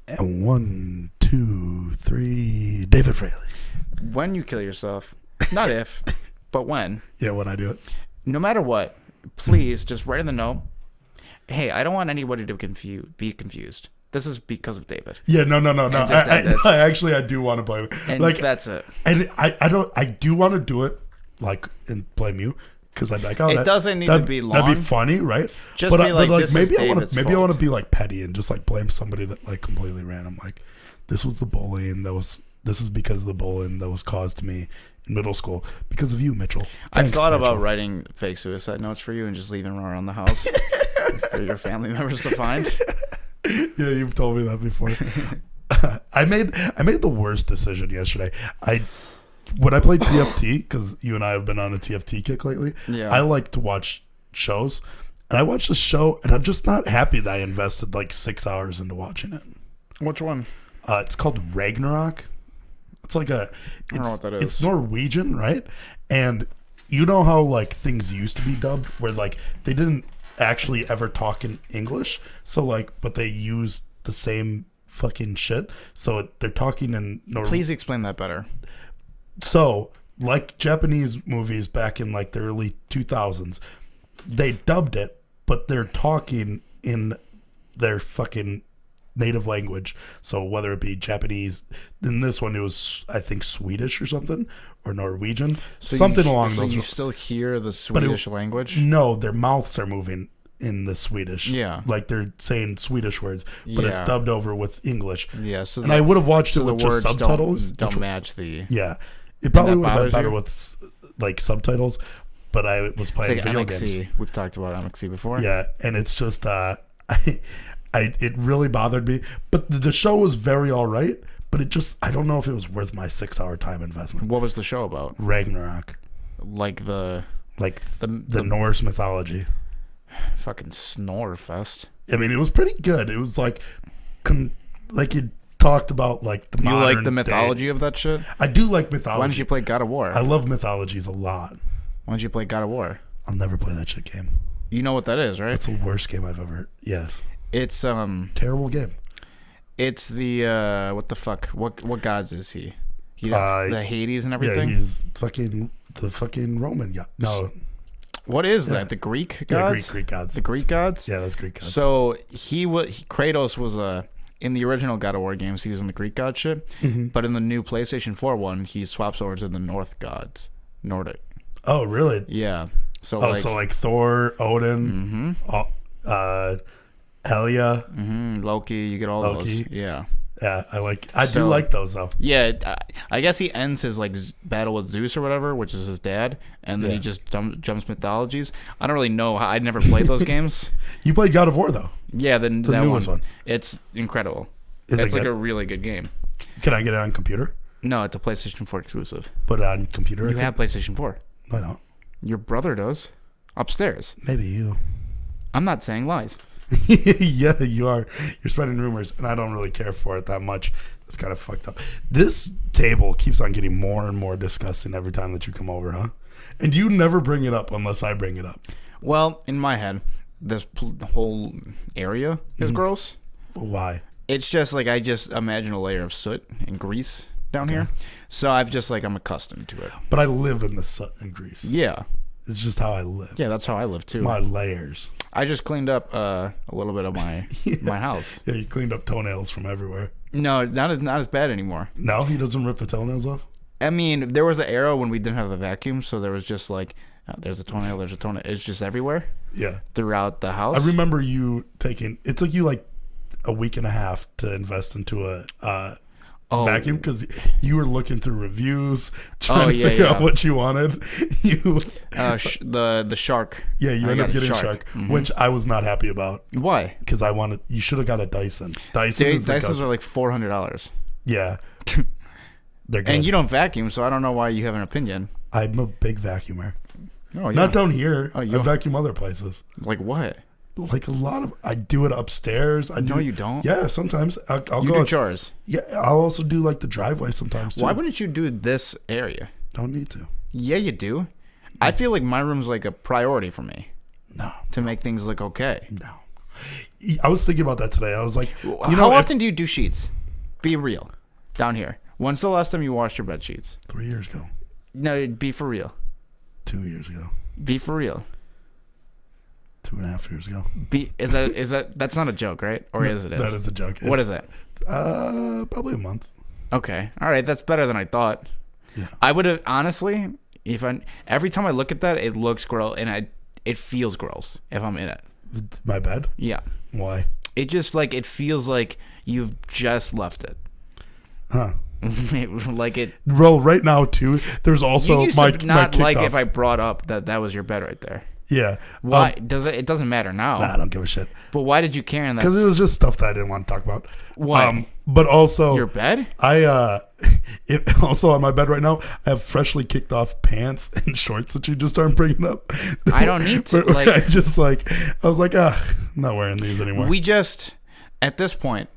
And 1, 2, 3, David Fraley. When you kill yourself, not if, but when, Yeah, when I do it. no matter what, please just write in the note, hey, I don't want anybody to be confused. This is because of David. Yeah, no. Just I do want to blame it. And Like, that's it. and I do want to do it, like, and blame you. Because I'm like, It doesn't need to be long. That'd be funny, right? Just be like, this is David's maybe I want to fault. be like petty and just like blame somebody that like completely random. Like, this was the bullying this is because of the bullying that was caused to me in middle school because of you, Mitchell. I've Thanks, thought Mitchell. about writing fake suicide notes for you and just leaving them around the house for your family members to find. Yeah, you've told me that before. I made the worst decision yesterday. When I played TFT, because you and I have been on a TFT kick lately, Yeah. I like to watch shows. And I watched the show, and I'm just not happy that I invested like 6 hours into watching it. Which one? It's called Ragnarok. It's like I don't know what that is. It's Norwegian, right? And you know how like things used to be dubbed, where like they didn't actually ever talk in English, so like, but they used the same fucking shit. So they're talking in Norwegian. Please explain that better. So, like Japanese movies back in like the early 2000s, they dubbed it, but they're talking in their fucking native language. So whether it be Japanese, in this one it was I think Swedish or something, or Norwegian, something along those. So you lines. still hear the Swedish language? No, their mouths are moving in the Swedish. Yeah. Like they're saying Swedish words, but it's Yeah. dubbed over with English. Yeah. So And I would have watched it so with the just words subtitles. don't which- match the. Yeah. It probably that would have been bothers better you? with like subtitles, but I was playing Like video MXC. games. We've talked about MXC before. Yeah, and it's just it really bothered me. But the show was very all right, but I don't know if it was worth my 6 hour time investment. What was the show about? Ragnarok, Like the like the the- Norse mythology. fucking snore fest. I mean, it was pretty good. It was like it talked about like the You like modern the day. mythology of that shit? I do like mythology. Why don't you play God of War? I love mythologies a lot. Why don't you play God of War? I'll never play that shit game. You know what that is, right? It's the worst game I've ever. Yes, It's terrible game. it's the what the fuck? What gods is he? He's the Hades and Yeah, everything. he's the fucking Roman guy. No, What is Yeah. that? The Greek yeah, gods? Greek gods. The Greek gods? Yeah, that's Greek gods. So Kratos was in the original God of War games, he was in the Greek god shit. Mm-hmm. But in the new PlayStation 4 one, he swaps over to the North gods. Nordic. Oh, really? Yeah. So Oh, so like Thor, Odin, Helia. Loki, you get all Loki. those. Yeah. Yeah, I do So- like those though. Yeah, I guess he ends his like battle with Zeus or whatever, which is his dad, and then he Yeah. just jumps mythologies. I don't really know how. I'd never played those games. You played God of War though. Yeah, the that newest one. It's incredible. Is it It's like good? a really good game. Can I get it on computer? No, it's a PlayStation 4 exclusive. Put it on computer. You have PlayStation 4. I don't. Your brother does. Upstairs. Maybe you. I'm not saying lies. Yeah, you are. You're spreading rumors, and I don't really care for it that much. It's kind of fucked up. This table keeps on getting more and more disgusting every time that you come over, huh? And you never bring it up unless I bring it up. Well, in my head, this whole area is gross. Why? It's just like I just imagine a layer of soot and grease down here. So I've just like I'm accustomed to it. But I live in the soot and grease. Yeah. It's just how I live. Yeah, that's how I live too. My layers. I just cleaned up a little bit of my my house. Yeah, you cleaned up toenails from everywhere. No, not as bad anymore. No, he doesn't rip the toenails off? I mean, there was an era when we didn't have a vacuum, so there was just like there's a toenail, there's a toenail. It's just everywhere Yeah. throughout the house. I remember you taking, it took you like a week and a half to invest into a vacuum because you were looking through reviews, trying to figure out what you wanted. You the shark. Yeah, you I ended got up a getting Shark. Shark, Mhm. which I was not happy about Why? because you should have got a Dyson. Dyson is the Dysons go-to. are like $400, Yeah. They're good. and you don't vacuum, so I don't know why you have an opinion. I'm a big vacuumer. Oh, yeah. Not down here. Oh, I you don't- vacuum other places. Like what? Like a lot of, I do it upstairs. No, you don't. Yeah, sometimes I'll You go. do out- chores. Yeah, I'll also do like the driveway sometimes too. Why wouldn't you do this area? Don't need to. Yeah, you do. I feel like my room's like a priority for me No, to make things look okay. no. I was thinking about that today. I was like, how often do you do sheets? Be real. Down here. When's the last time you washed your bed sheets? 3 years ago. No, be for real. 2 years ago. Be for real. 2.5 years ago. Is that that's not a joke, right? Or is it? That is a joke. What is it? Probably a month. Okay. All right. That's better than I thought. Yeah. I would have honestly, every time I look at that, it looks gross and it feels gross if I'm in it. My bed? Yeah. Why? It just like it feels like you've just left it. Huh. Like it. Well, right now too. There's also you used my to not my like kickoff. if I brought up that was your bed right there. Yeah. Why does it? It doesn't matter now. Nah, I don't give a shit. But why did you care in that? Because it was just stuff that I didn't want to talk about. Why? But also Your bed? Also on my bed right now, I have freshly kicked off pants and shorts that you just aren't bringing up. I don't need to. I was like, I'm not wearing these anymore. We just at this point,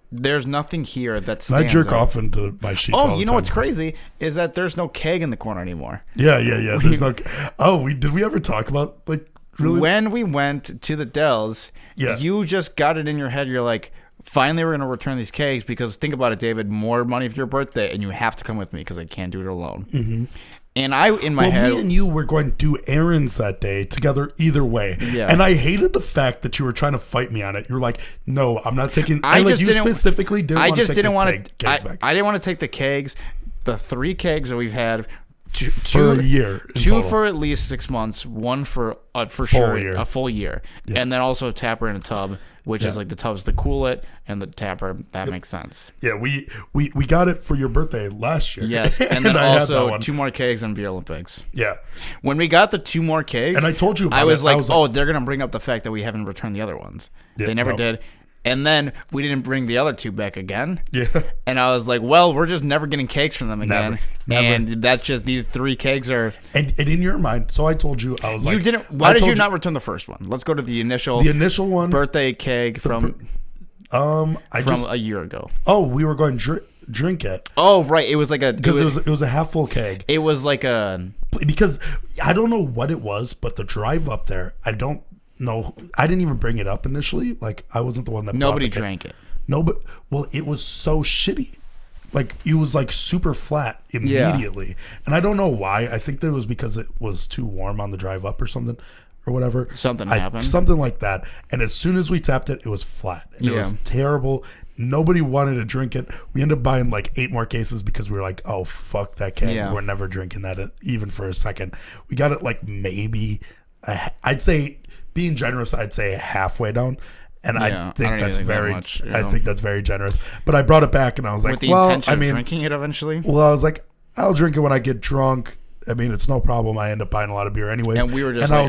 there's nothing here that I stands jerk out. off into my sheets. all Oh, the you know time. what's crazy is that there's no keg in the corner anymore. Yeah. There's no. Oh, did we ever talk about like really? When we went to the Dells, you just got it in your head. You're like, finally, we're gonna return these kegs because think about it, David. More money for your birthday, and you have to come with me because I can't do it alone. Mm-hmm. And I, in my head, me and you were going to do errands that day together either way. Yeah. And I hated the fact that you were trying to fight me on it. You're like, no, I'm not taking. I like just you didn't, specifically didn't. I want just to take didn't the want to. kegs back. I didn't want to take the kegs, the 3 kegs that we've had. For a year. Two total. for at least 6 months. One for year. a full year, and then also a tapper and a tub, which is like the tub's to cool it, and the tapper that makes sense. Yeah, we got it for your birthday last year. Yes, and then I had that also one. 2 more kegs on Beer Olympics. Yeah, When we got the 2 more kegs, and I told you about I was it. like, oh, they're gonna bring up the fact that we haven't returned the other ones. Yeah, they never no. did. And then we didn't bring the other 2 back again. Yeah. And I was like, well, we're just never getting cakes from them again. Never. And that's just these 3 kegs are. And in your mind, so I told you, I was like, You didn't. Why did you not return the first one? Let's go to the initial. The initial one, birthday keg from a year ago. Oh, we were going to drink it. Oh, right. It was like a Because it was a half full keg. It was like a. Because I don't know what it was, but the drive up there, I don't know. I didn't even bring it up initially. Like I wasn't the one that Nobody brought the keg. drank it. No, but it was so shitty. Like it was like super flat immediately, and I don't know why. I think that it was because it was too warm on the drive up or something, or whatever. Something happened. Something like that. And as soon as we tapped it, it was flat. And It was terrible. Nobody wanted to drink it. We ended up buying like 8 more cases because we were like, oh fuck that keg. Yeah. We're never drinking that even for a second. We got it like maybe. I'd say being generous. I'd say halfway down. And I think that's very, I think that's very generous. But I brought it back, and I was like, with the intention of drinking it eventually. Well, I was like, I'll drink it when I get drunk. I mean, it's no problem. I end up buying a lot of beer anyways. And we were just, and I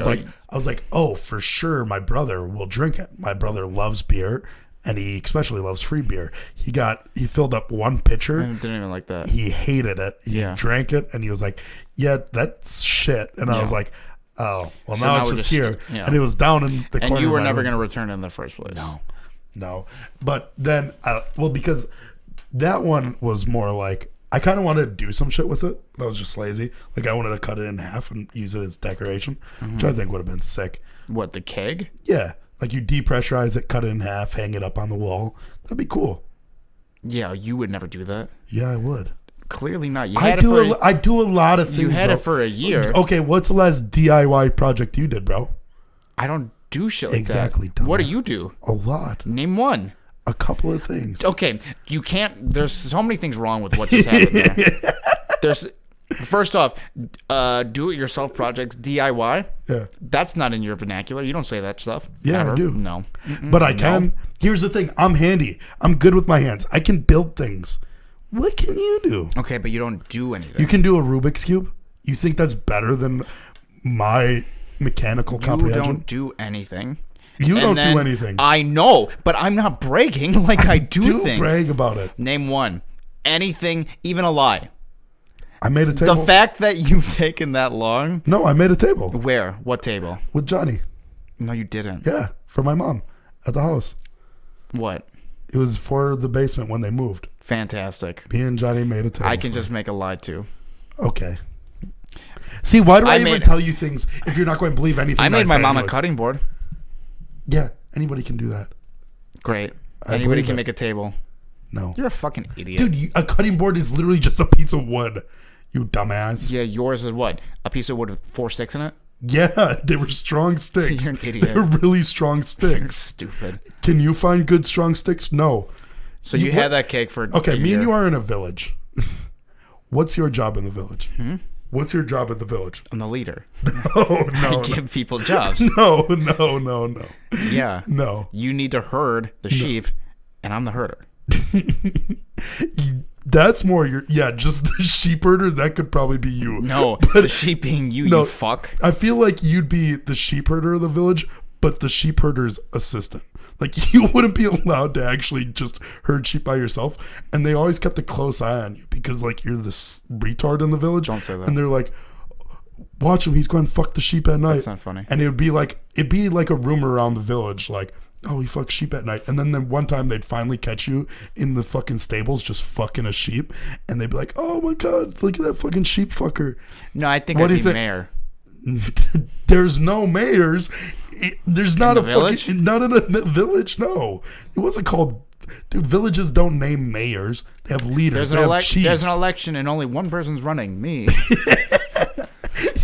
was like, oh, for sure, my brother will drink it. My brother loves beer, and he especially loves free beer. He filled up 1 pitcher. I didn't even like that. He hated it. He drank it, and he was like, yeah, that's shit. And I was like, oh, well, so now it's just here. Yeah. And it was down in the corner. And you were never going to return it in the first place. No. But then, because that one was more like, I kind of wanted to do some shit with it, but I was just lazy. Like, I wanted to cut it in half and use it as decoration, which I think would have been sick. What, the keg? Yeah. Like, you depressurize it, cut it in half, hang it up on the wall. That'd be cool. Yeah, you would never do that. Yeah, I would. Clearly not. I do a lot of things. You had bro. it for a year. Okay, what's the last DIY project you did, bro? I don't do shit like exactly. that. What do you do? A lot. Name one. A couple of things. Okay, you can't. There's so many things wrong with what just happened there. There's first off, do-it-yourself projects, DIY. Yeah, that's not in your vernacular. You don't say that stuff. Yeah, ever. I do. No, but I can. Here's the thing. I'm handy. I'm good with my hands. I can build things. What can you do? Okay, but you don't do anything. You can do a Rubik's Cube? You think that's better than my mechanical comprehension? You don't do anything. You don't do anything. I know, but I'm not bragging like I do things. Brag about it. Name one. Anything, even a lie. I made a table. The fact that you've taken that long. No, I made a table. Where? What table? With Johnny. No, you didn't. Yeah, for my mom at the house. What? It was for the basement when they moved. Fantastic. Me and Johnny made a table. I can just make a lie too. Okay. See, why do I even tell you things if you're not going to believe anything? I made my mom a cutting board. Yeah, anybody can do that. Great. I Anybody believe can it. make a table. No. You're a fucking idiot. Dude, a cutting board is literally just a piece of wood. You dumbass. Yeah, yours is what? A piece of wood with 4 sticks in it? Yeah, they were strong sticks. You're an idiot. They're really strong You're sticks. stupid. Can you find good strong sticks? No. So you had that cake for Okay, a me year. and you are in a village. What's your job in the village? What's your job at the village? I'm the leader. Oh, no. I give people jobs. No. Yeah. No. You need to herd the sheep, and I'm the herder. That's more just the sheep herder. That could probably be you. No, But the sheep being you, no, you fuck. I feel like you'd be the sheep herder of the village, but the sheep herder's assistant. Like, you wouldn't be allowed to actually just herd sheep by yourself. And they always kept a close eye on you because, like, you're this retard in the village. Don't say that. And they're like, watch him. He's going to fuck the sheep at night. That's not funny. And it'd be like a rumor around the village, like, oh, he fucks sheep at night. And then one time they'd finally catch you in the fucking stables just fucking a sheep. And they'd be like, oh, my God, look at that fucking sheep fucker. No, I think What I'd do you be think? mayor. There's no mayors. There's not In a the village? fucking not in a village. No, it wasn't called. Dude, villages don't name mayors. They have leaders. They have chiefs. There's an election, and only one person's running. Me.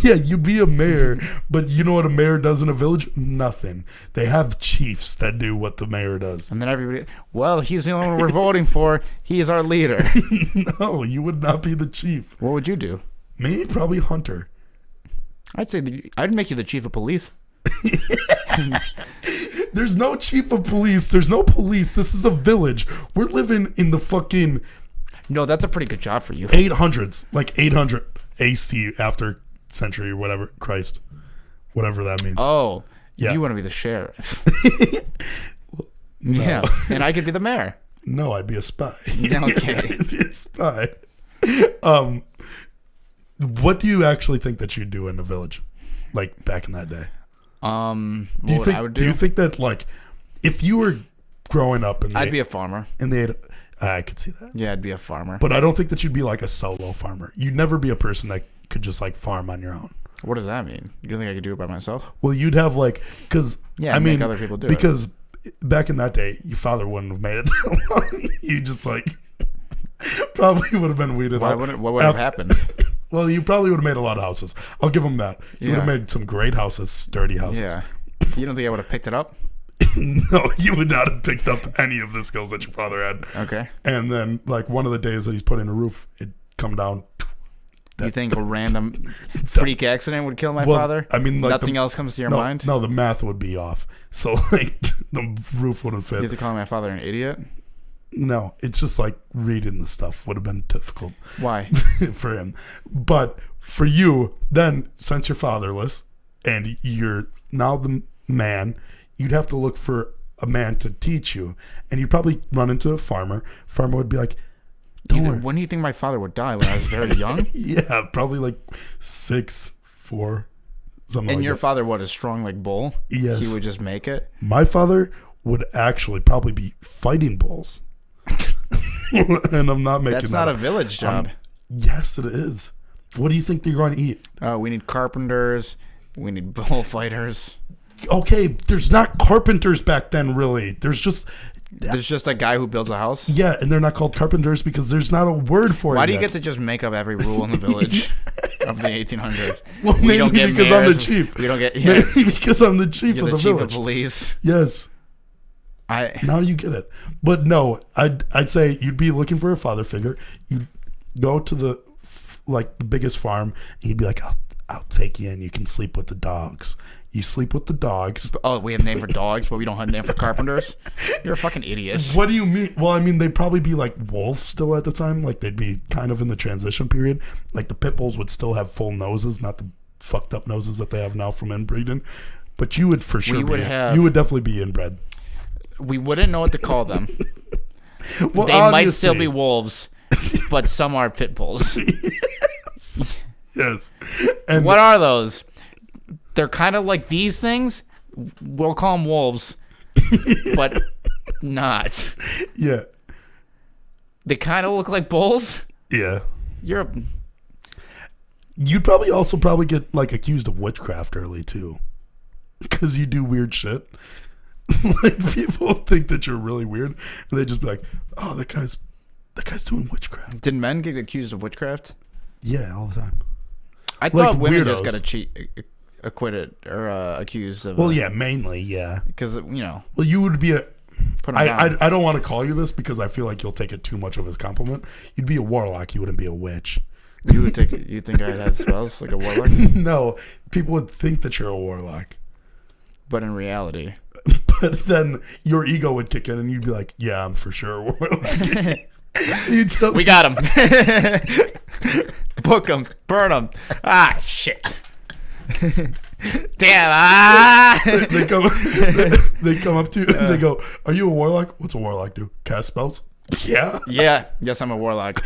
Yeah, you'd be a mayor, but you know what a mayor does in a village? Nothing. They have chiefs that do what the mayor does. And then everybody, well, he's the only one we're voting for. He is our leader. No, you would not be the chief. What would you do? Me, probably Hunter. I'd say I'd make you the chief of police. There's no chief of police. There's no police. This is a village. We're living in the fucking No, that's a pretty good job for you. 800s, like 800 AC after century or whatever, Christ, whatever that means. Oh, Yeah. you want to be the sheriff. Yeah, and I could be the mayor. No, I'd be a spy. Okay. I'd be a spy. What do you actually think that you'd do in a village, like back in that day? What I would do? Do you think that, like, if you were growing up and I'd be a farmer. and they had, I could see that, Yeah, I'd be a farmer. but I don't think that you'd be like a solo farmer. You'd never be a person that could just like farm on your own. What does that mean? You don't think I could do it by myself? Well, you'd have like, because Yeah, I make mean, other people do it. because back in that day, your father wouldn't have made it that long. You just like probably would have been weeded out. What would have happened? Well, you probably would have made a lot of houses. I'll give him that. You would have Yeah. made some great houses, sturdy houses. Yeah. You don't think I would have picked it up? No, you would not have picked up any of the skills that your father had. Okay. And then, like, one of the days that he's put in a roof, it'd come down. You think a random freak accident would kill my Well, father? I mean, like, nothing else comes to your mind? No, the math would be off. So, like, the roof wouldn't You have fit. to call my father an idiot? No, it's just like reading the stuff would have been difficult Why? for him. But for you, then, since you're fatherless and you're now the man, you'd have to look for a man to teach you. And you'd probably run into a farmer. Farmer would be like, don't worry. When do you think my father would die? When I was very young? Yeah, probably like 6'4", something And like your that. father, what, a strong like bull? Yes. He would just make it? My father would actually probably be fighting bulls. And I'm not making That's that not a up. village job. Yes, it is. What do you think they're going to eat? We need carpenters. We need bullfighters. Okay, there's not carpenters back then, really. There's just, There's just a guy who builds a house. yeah, and they're not called carpenters because there's not a word for it. Why do you yet. get to just make up every rule in the village of the 1800s? Well, We don't maybe get because I'm the mayors. chief. We don't get. Yeah, Maybe because I'm the chief you're of the the chief village. of police. Yes. I Now you get it. But no, I'd say you'd be looking for a father figure. You'd go to the biggest farm. And you'd be like, I'll take you in. You can sleep with the dogs. You sleep with the dogs. Oh, we have a name for dogs, but we don't have a name for carpenters. You're a fucking idiot. What do you mean? Well, I mean, they'd probably be like wolves still at the time. Like they'd be kind of in the transition period. Like the pit bulls would still have full noses, not the fucked up noses that they have now from inbreeding. But you would for sure We would have- you would definitely be inbred. We wouldn't know what to call them. Well, They might still obviously. be wolves, but some are pit bulls. Yes. And What are those? They're kind of like these things. We'll call them wolves, but not. yeah. They kind of look like bulls. Yeah. You're a, You'd probably also probably get like accused of witchcraft early too, because you do weird shit. Like people think that you're really weird, and they just be like, "Oh, that guy's doing witchcraft." Did men get accused of witchcraft? Yeah, all the time. I thought women weirdos. just got acquitted or accused of. Well, yeah, mainly, yeah. Because Well, you would be a. Put 'em down. I don't want to call you this because I feel like you'll take it too much of as a compliment. You'd be a warlock. You wouldn't be a witch. You think I had spells like a warlock? No, people would think that you're a warlock. But in reality. But then your ego would kick in and you'd be like, yeah, I'm for sure a warlock. We got him. Book him. Burn him. Ah, shit. Damn. They come up to you and they go, are you a warlock? What's a warlock do? Cast spells? Yeah. Yeah. Yes, I'm a warlock.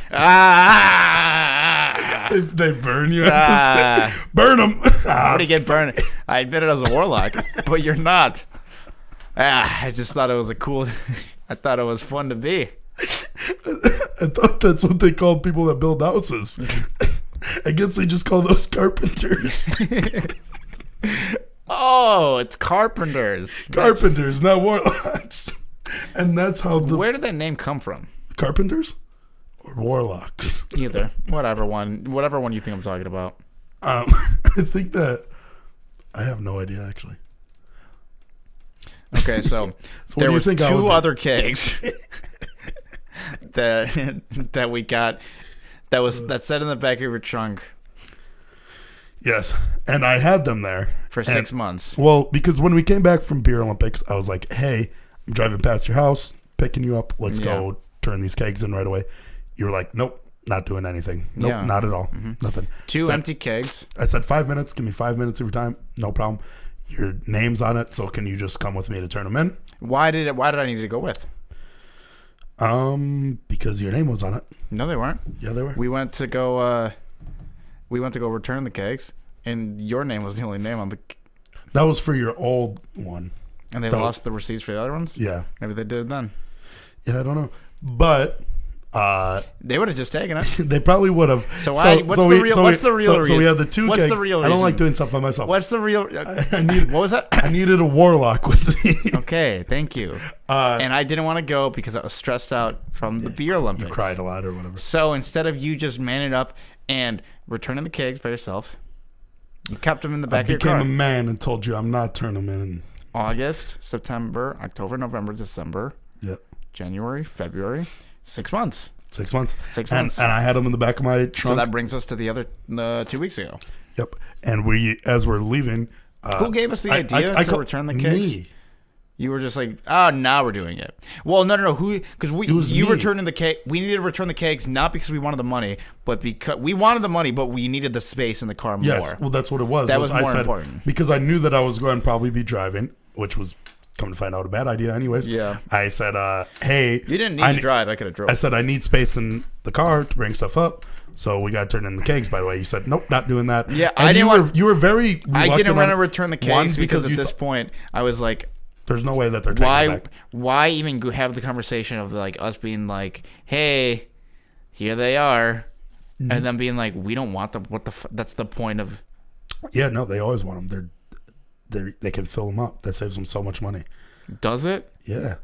They burn you at the stake. Burn them. How do you get burned? I admitted I was a warlock, but you're not. I just thought it was I thought it was fun to be. I thought that's what they called people that build houses. I guess they just call those carpenters. Oh, it's carpenters. Carpenters, not warlocks. And that's how Where did that name come from? Carpenters or warlocks? Either. Whatever one you think I'm talking about. I think that I have no idea actually. Okay, so there was two other kegs that we got that sat in the back of your trunk. Yes, and I had them there for 6 months. Well, because when we came back from Beer Olympics, I was like, "Hey, I'm driving past your house, picking you up. Let's go turn these kegs in right away." You were like, "Nope, not doing anything. Nope, not at all. Nothing." Two empty kegs. I said 5 minutes. Give me 5 minutes of your time. No problem. Your name's on it, so can you just come with me to turn them in? Why did I need to go with? Because your name was on it. No, they weren't. Yeah, they were. We went to go return the kegs, and your name was the only name on the. That was for your old one. And they lost the receipts for the other ones? Yeah. Maybe they did it then. Yeah, I don't know. But they would have just taken it. They probably would have. What's the real reason? So we had the two What's kegs. the real reason? I don't like doing stuff by myself. What's the real what was that? I needed a warlock with me. Okay, thank you. And I didn't want to go because I was stressed out from the Beer Olympics. You cried a lot or whatever. So instead of you just manning up and returning the kegs by yourself, you kept them in the back of your car. I became a man and told you I'm not turning them in. August, September, October, November, December, January, February, 6 months. 6 months. 6 months. And I had them in the back of my trunk. So that brings us to the other 2 weeks ago. Yep. And as we're leaving, who gave us the idea to return the kegs? Me. You were just like, oh, now we're doing it. Well, no. Who? Because returning the keg. We needed to return the kegs not because we wanted the money, but because we wanted the money, but we needed the space in the car more. Yes. Well, that's what it was. That was more important because I knew that I was going to probably be driving, which was, come to find out, a bad idea anyways. Yeah. I said, hey. You didn't need to drive. I could have drove. I said, I need space in the car to bring stuff up. So we got to turn in the kegs, by the way. You said, nope, not doing that. Yeah, and you were very reluctant. I didn't want to return the kegs because at this point, I was like, there's no way that they're taking it back. Why even have the conversation of like us being like, hey, here they are. Mm-hmm. And then being like, we don't want them. That's the point of. Yeah, no, they always want them. They can fill them up. That saves them so much money. Does it? Yeah.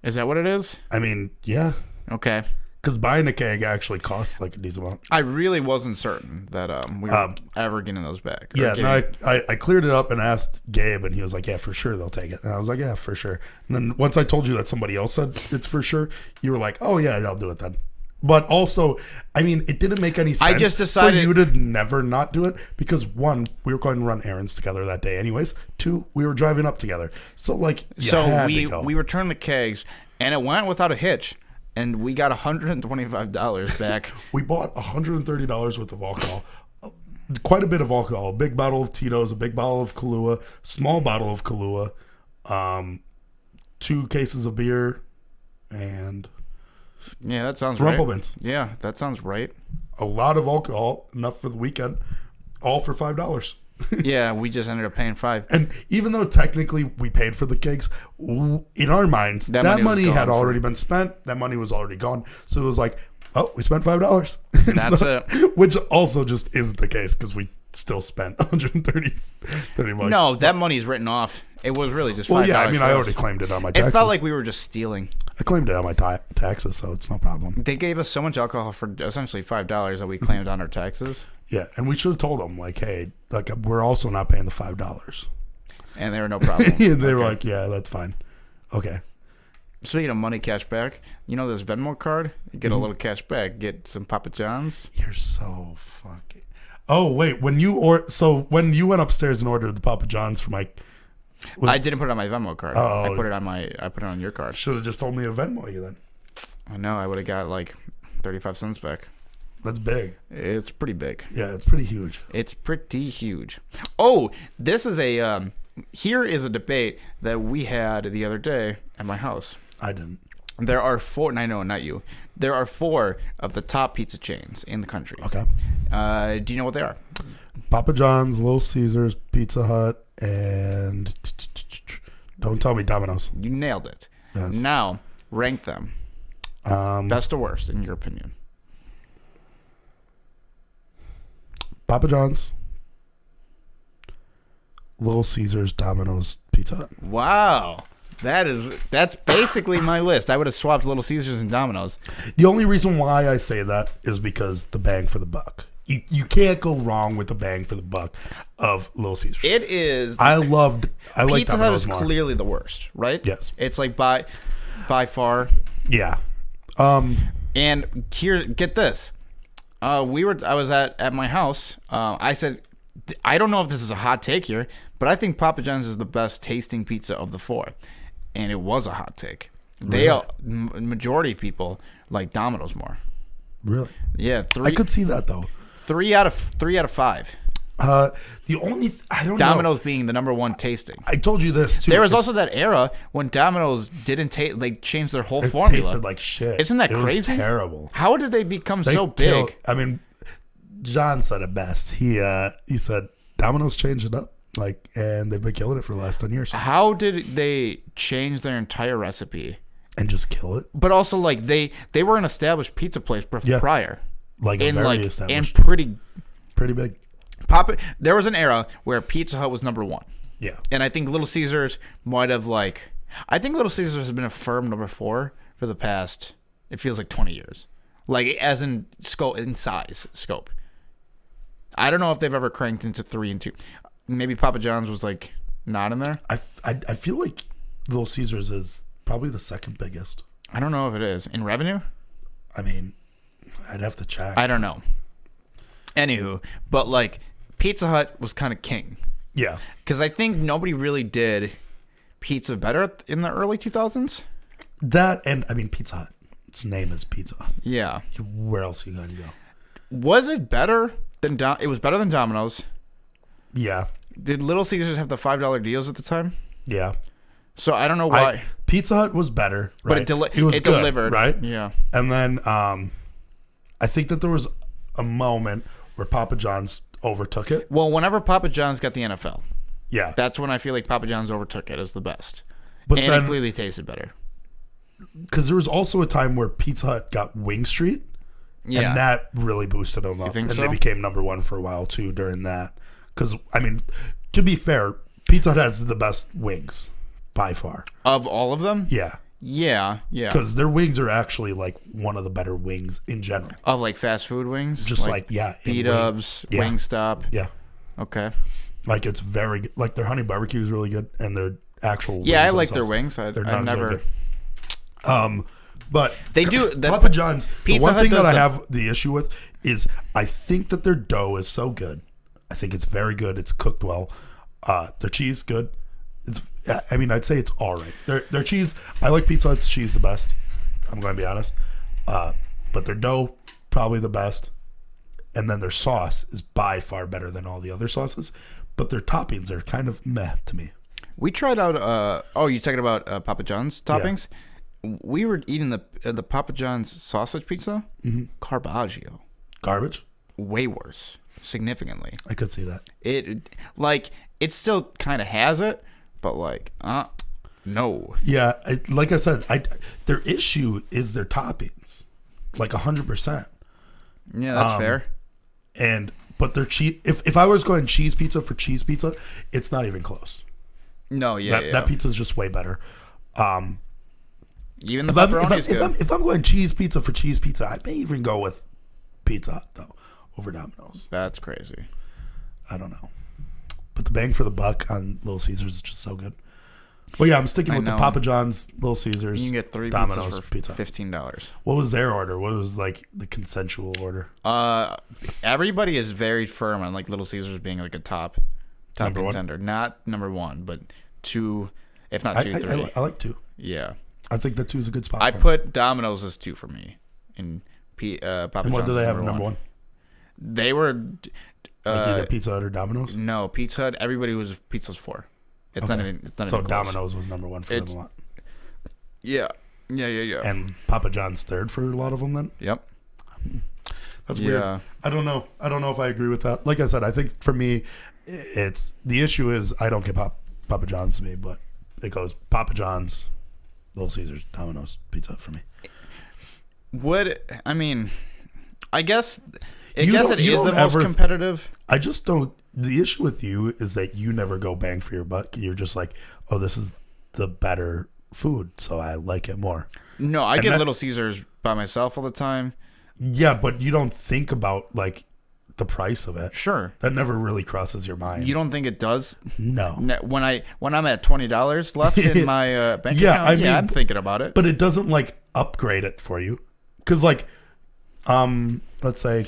Is that what it is? I mean, yeah. Okay. Because buying a keg actually costs like a decent amount. I really wasn't certain that we were ever getting those back. Yeah, no, I cleared it up and asked Gabe, and he was like, yeah, for sure they'll take it. And I was like, yeah, for sure. And then once I told you that somebody else said it's for sure, you were like, oh, yeah, I'll do it then. But also, I mean, it didn't make any sense I just decided for you to never not do it because, one, we were going to run errands together that day anyways. Two, we were driving up together. So, like, we returned the kegs, and it went without a hitch. And we got $125 back. We bought $130 worth of alcohol. Quite a bit of alcohol. A big bottle of Tito's, a big bottle of Kahlua, small bottle of Kahlua, 2 cases of beer, and... Yeah, that sounds Rumplemans. Right. Yeah, that sounds right. A lot of alcohol, enough for the weekend, all for $5. Yeah, we just ended up paying $5. And even though technically we paid for the kegs, in our minds, that money had already been spent. That money was already gone. So it was like, oh, we spent $5. That's it. Which also just isn't the case because we still spent $130. No, that money's written off. It was really just $5. Well, yeah, I mean, for I us. already claimed it on my taxes. It felt like we were just stealing. I claimed it on my taxes, so it's no problem. They gave us so much alcohol for essentially $5 that we claimed on our taxes. Yeah, and we should have told them, like, hey, like, we're also not paying the $5. And they were no problem. And they were like, yeah, that's fine. Okay. Speaking of money cash back, you know this Venmo card? You get a little cash back. Get some Papa John's. You're so fucking... Oh, wait, when you went upstairs and ordered the Papa John's for Mike... I didn't put it on my Venmo card. Oh. I put it on your card. Should have just told me to Venmo you then. I know. I would have got like 35 cents back. That's big. It's pretty big. Yeah, it's pretty huge. It's pretty huge. Oh, this is a... here is a debate that we had the other day at my house. I didn't. There are 4... I know, not you. There are 4 of the top pizza chains in the country. Okay. Do you know what they are? Papa John's, Little Caesars, Pizza Hut, and... Don't tell me Domino's. You nailed it. Yes. Now, rank them. Best or worst, in your opinion? Papa John's, Little Caesars, Domino's, Pizza Hut. Wow. That's basically my list. I would have swapped Little Caesars and Domino's. The only reason why I say that is because the bang for the buck. You can't go wrong with the bang for the buck of Little Caesars. It is. I like Pizza Hut Domino's is more. clearly the worst, right? Yes. It's like by far. Yeah. And here, get this. I was at my house. I said, I don't know if this is a hot take here, but I think Papa John's is the best tasting pizza of the 4. And it was a hot take. Really? Majority of people like Domino's more. Really? Yeah, I could see that though. 3 out of 5. The only I don't know. Domino's being the number 1 tasting. I told you this too. There was also that era when Domino's didn't taste. They changed their whole it formula. tasted like shit. Isn't that it crazy? Was terrible. How did they become so big? I mean, John said it best. He said Domino's changed it up, and they've been killing it for the last 10 years. How did they change their entire recipe And just kill it? But also, they were an established pizza place prior. Very established. And pretty big. There was an era where Pizza Hut was number 1. Yeah. And I think Little Caesars might have I think Little Caesars has been a firm number 4 for the past, it feels like 20 years. As in scope, in size, scope. I don't know if they've ever cranked into 3 and 2. Maybe Papa John's was not in there. I feel like Little Caesars is probably the second biggest. I don't know if it is. In revenue? I mean, I'd have to check. I don't know. Anywho, but Pizza Hut was kind of king. Yeah. Because I think nobody really did pizza better in the early 2000s. That, and I mean, Pizza Hut. Its name is Pizza Hut. Yeah. Where else are you going to go? Was it better than it was better than Domino's? Yeah. Did Little Caesars have the $5 deals at the time? Yeah. So I don't know why. Pizza Hut was better, right? But it good, delivered, right? Yeah. And then I think that there was a moment where Papa John's overtook it. Well, whenever Papa John's got the NFL, yeah, that's when I feel like Papa John's overtook it as the best. But and then, it clearly tasted better. Because there was also a time where Pizza Hut got Wing Street, and that really boosted them up. And so? they became number 1 for a while too during that. Because I mean, to be fair, Pizza Hut has the best wings by far of all of them. Yeah. Yeah. Because their wings are actually one of the better wings in general. Of fast food wings? Just B-dubs, Wingstop. Yeah. Okay. It's very good. Their honey barbecue is really good, and their actual wings I like their wings. I've never. But they do. Papa John's. The one thing that I have have the issue with is I think that their dough is so good. I think it's very good. It's cooked well. Their cheese good. I'd say it's all right. Their cheese, I like Pizza Hut's cheese the best. I'm going to be honest. But their dough, probably the best. And then their sauce is by far better than all the other sauces. But their toppings are kind of meh to me. We tried out, you're talking about Papa John's toppings? Yeah. We were eating the Papa John's sausage pizza. Mm-hmm. Carbaggio. Garbage? Way worse. Significantly. I could see that. It still kind of has it. But no. Yeah, like I said, their issue is their toppings, 100%. Yeah, that's fair. But their cheese. If I was going cheese pizza for cheese pizza, it's not even close. No, yeah, That pizza is just way better. Even the pepperoni is good. If I'm going cheese pizza for cheese pizza, I may even go with Pizza Hut, though, over Domino's. That's crazy. I don't know. But the bang for the buck on Little Caesars is just so good. Well, yeah, I'm sticking with the Papa John's, Little Caesars, You can get 3 Domino's pizzas for pizza. $15. What was their order? What was like the consensual order? Everybody is very firm on like Little Caesars being like a top Number contender. Not number 1, but 2, if not 2, 3. I like 2. Yeah. I think that 2 is a good spot. I put Domino's as 2 for me. And Papa John's. And what do they have at number 1? They were Like either Pizza Hut or Domino's? No, Pizza Hut. Everybody was Pizza's 4. It's not even. It's not so even close. Domino's was number 1 for them a lot. Yeah. And Papa John's 3rd for a lot of them then? Yep. That's weird. I don't know. I don't know if I agree with that. Like I said, I think for me, it's the issue is I don't get Papa John's to me, but it goes Papa John's, Little Caesars, Domino's, Pizza Hut for me. I guess it is the most competitive. I just don't. The issue with you is that you never go bang for your buck. You're just like, oh, this is the better food, so I like it more. No, I get Little Caesars by myself all the time. Yeah, but you don't think about like the price of it. Sure, that never really crosses your mind. You don't think it does? No. When I'm at $20 left in my bank account, I'm thinking about it. But it doesn't like upgrade it for you, because like, let's say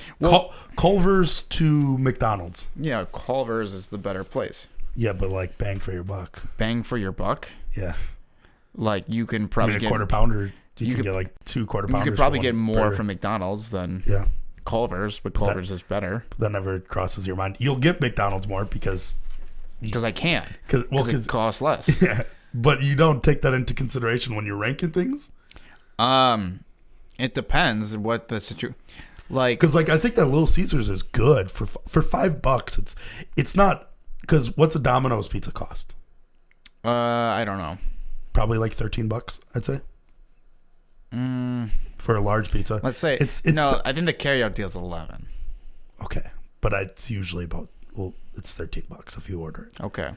Culver's to McDonald's. Yeah, Culver's is the better place. Yeah, but like bang for your buck. Bang for your buck? Yeah. Like you can probably get a quarter pounder. You can get like 2 quarter pounders. You could probably get more from McDonald's than Culver's, but Culver's is better. That never crosses your mind. You'll get McDonald's more because I can. Because it costs less. Yeah, but you don't take that into consideration when you're ranking things. It depends what the situation. Like, because like I think that Little Caesars is good for $5. It's not, because what's a Domino's pizza cost? I don't know. Probably like $13, I'd say. For a large pizza. Let's say it's I think the carryout deal's 11. Okay, but it's usually about it's $13 if you order it. Okay.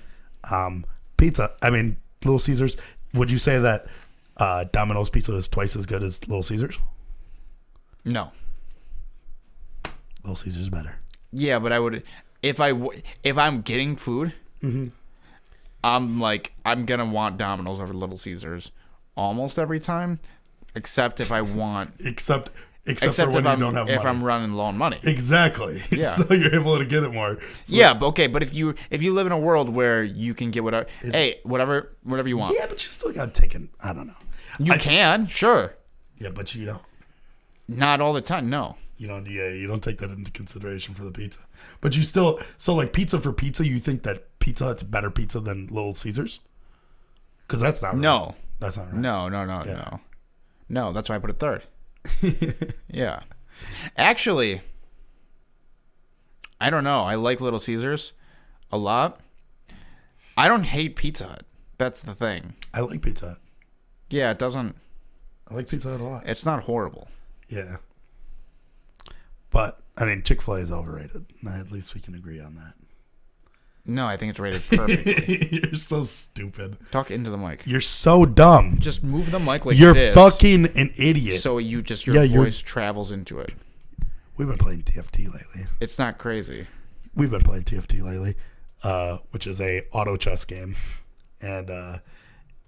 Pizza. I mean, Little Caesars. Would you say that Domino's pizza is twice as good as Little Caesars? No. Little Caesars is better. Yeah, but I would if I'm getting food. Mm-hmm. I'm gonna want Domino's over Little Caesars almost every time, except if I want. Except for when you don't have money. If I'm running low on money. Exactly. Yeah. So you're able to get it more. So but if you live in a world where you can get whatever, whatever you want. Yeah, but you still got to take it. I don't know. You can, sure. Yeah, but you don't. Not all the time, no. You don't. Yeah, you don't take that into consideration for the pizza. But you still. So like pizza for pizza, you think that Pizza Hut's better pizza than Little Caesars? Because that's not right. No. That's not right. No. No, that's why I put it third. Yeah. Actually, I don't know. I like Little Caesars a lot. I don't hate Pizza Hut. That's the thing. I like Pizza Hut. Yeah, it doesn't. I like Pizza Hut a lot. It's not horrible. Yeah. But, I mean, Chick-fil-A is overrated. At least we can agree on that. No, I think it's rated perfectly. You're so stupid. Talk into the mic. You're so dumb. Just move the mic like you're this. You're fucking an idiot. So your voice travels into it. We've been playing TFT lately. It's not crazy. We've been playing TFT lately, which is a auto chess game. And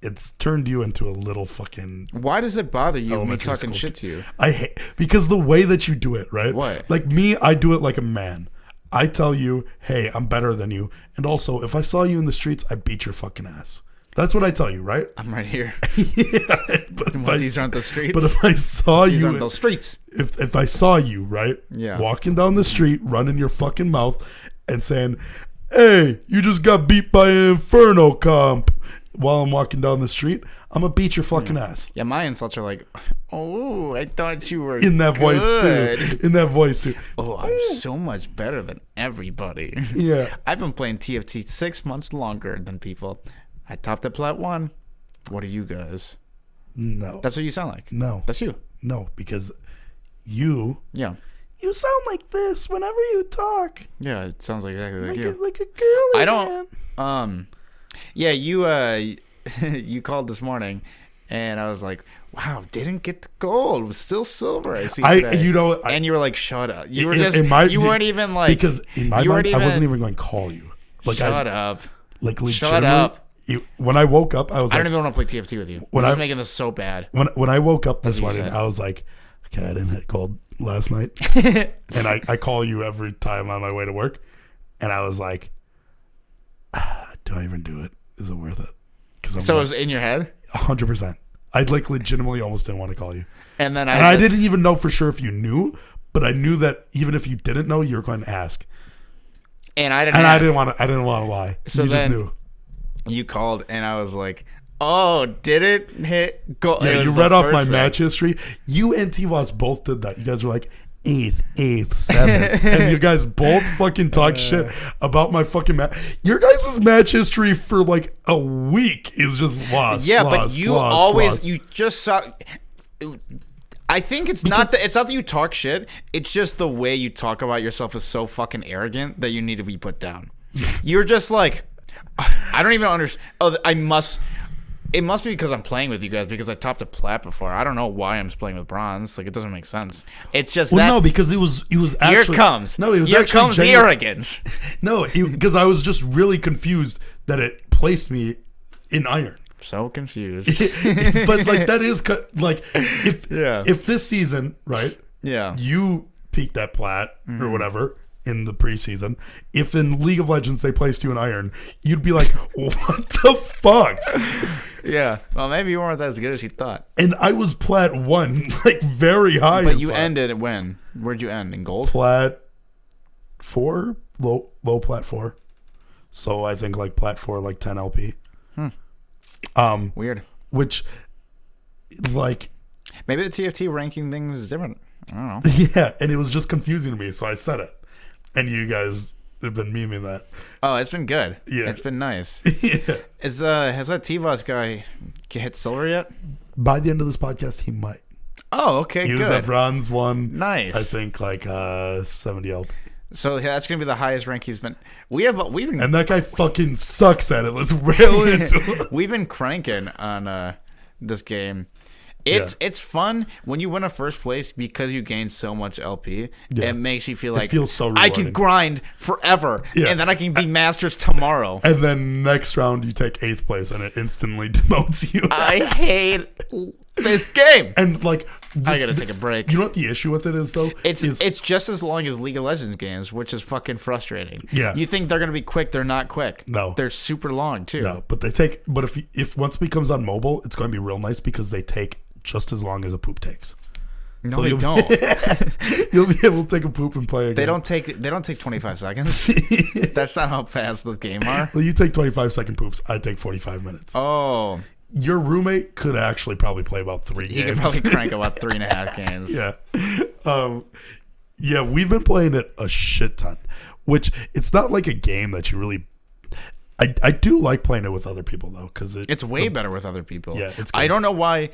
it's turned you into a little fucking... Why does it bother you me talking shit to you? I hate... Because the way that you do it, right? What? Like me, I do it like a man. I tell you, hey, I'm better than you. And also, if I saw you in the streets, I'd beat your fucking ass. That's what I tell you, right? I'm right here. Yeah. But these aren't the streets. But if I saw these you... aren't those streets. If I saw you, right? Yeah. Walking down the street, running your fucking mouth, and saying, hey, you just got beat by an Inferno comp while I'm walking down the street, I'm going to beat your fucking ass. Yeah, my insults are like, oh, I thought you were in that good. voice too. Oh, I'm so much better than everybody. Yeah. I've been playing TFT 6 months longer than people. I topped at Plat 1. What are you guys? No. That's what you sound like. No. That's you. No, because you... Yeah. You sound like this whenever you talk. Yeah, it sounds like exactly like you. you. Like a girly I don't... Yeah, you you called this morning, and I was like, "Wow, didn't get the gold. Was still silver." I see today. And you were like, "Shut up." You were you weren't even like because in my mind I wasn't even going to call you. Like shut up. Like shut up. When I woke up, I was I don't even want to play TFT with you. I was making this so bad. When I woke up this morning, I was like, okay, I didn't hit gold last night. And I call you every time on my way to work. And I was like, do I even do it? Is it worth it? So it was in your head? 100%. I like legitimately almost didn't want to call you. And then I didn't even know for sure if you knew, but I knew that even if you didn't know, you were going to ask. And I didn't want to lie. So you just knew. You called, and I was like, "Oh, did it hit gold?" Yeah, you read off my match history. You and T-Voss both did that. You guys were like 8th, 7th, and you guys both fucking talk shit about my fucking match. Your guys' match history for like a week is just lost. Yeah, but you you just saw. I think it's not that you talk shit. It's just the way you talk about yourself is so fucking arrogant that you need to be put down. You're just like, I don't even understand. Oh, it must be because I'm playing with you guys because I topped a plat before. I don't know why I'm playing with bronze. Like, it doesn't make sense. It's just no, because it was actually here comes the arrogance. No, because I was just really confused that it placed me in iron. So confused. But like that is like if this season, right? Yeah. You peaked that plat or whatever in the preseason. If in League of Legends they placed you in iron, you'd be like, what the fuck? Yeah. Well, maybe you weren't as good as you thought. And I was plat 1, like very high. But you ended when? Where'd you end? In gold? Plat 4, low plat 4. So I think like plat 4, like 10 LP. Weird. Which, like, maybe the TFT ranking thing is different. I don't know. Yeah, and it was just confusing to me, so I said it. And you guys have been memeing that. Oh, it's been good. Yeah, it's been nice. Yeah. Has that T-Voss guy hit silver yet? By the end of this podcast, he might. Oh, okay, he good. was at bronze 1. Nice. I think like 70 LP. So that's gonna be the highest rank he's been. We've been, and that guy fucking sucks at it. Let's rail into it. We've been cranking on this game. It's fun when you win a first place because you gain so much LP. Yeah. It makes you feel like, it feels so rewarding. I can grind forever, and then I can be masters tomorrow. And then next round you take 8th place, and it instantly demotes you. I hate this game. And like, I gotta take a break. You know what the issue with it is though? It's just as long as League of Legends games, which is fucking frustrating. Yeah. You think they're gonna be quick? They're not quick. No. They're super long too. No, but they take. But if once it becomes on mobile, it's going to be real nice because they take just as long as a poop takes. No, so they don't. You'll be able to take a poop and play again. They don't take 25 seconds. That's not how fast those games are. Well, you take 25-second poops. I take 45 minutes. Oh. Your roommate could actually probably play about 3 games. He could probably crank about 3.5 games. Yeah. Yeah, we've been playing it a shit ton, which it's not like a game that you really... I do like playing it with other people though, because it's way better with other people. Yeah, it's good. I don't know why.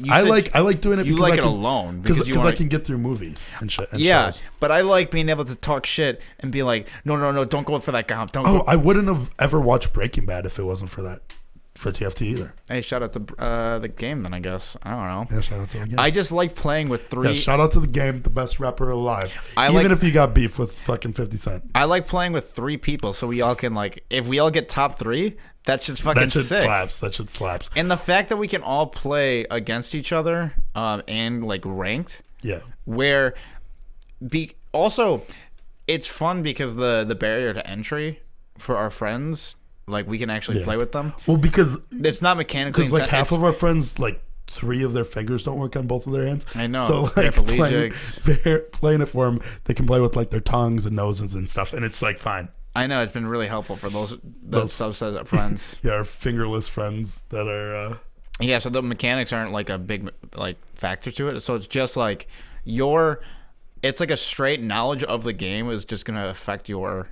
I like doing it. You because like I can, it alone because I can get through movies and shit. And yeah, shows. But I like being able to talk shit and be like, no, don't go for that guy. Don't. Oh, I wouldn't have ever watched Breaking Bad if it wasn't for that. For TFT either. Hey, shout out to the game then, I guess. I don't know. Yeah, shout out to the game. I just like playing with 3. Yeah, shout out to the game, the best rapper alive. Even if you got beef with fucking 50 Cent. I like playing with 3 people so we all can, like, if we all get top 3, that shit's fucking sick. That shit slaps. And the fact that we can all play against each other and, like, ranked. Yeah. Where, also, it's fun because the barrier to entry for our friends... Like, we can actually play with them. Well, because... It's not mechanically... Because, like, half of our friends, like, 3 of their fingers don't work on both of their hands. I know. So, like, playing it for them, they can play with, like, their tongues and noses and stuff, and it's, like, fine. I know. It's been really helpful for those subset of friends. Yeah, our fingerless friends that are... Yeah, so the mechanics aren't, like, a big, like, factor to it. So it's just, like, it's, like, a straight knowledge of the game is just going to affect your...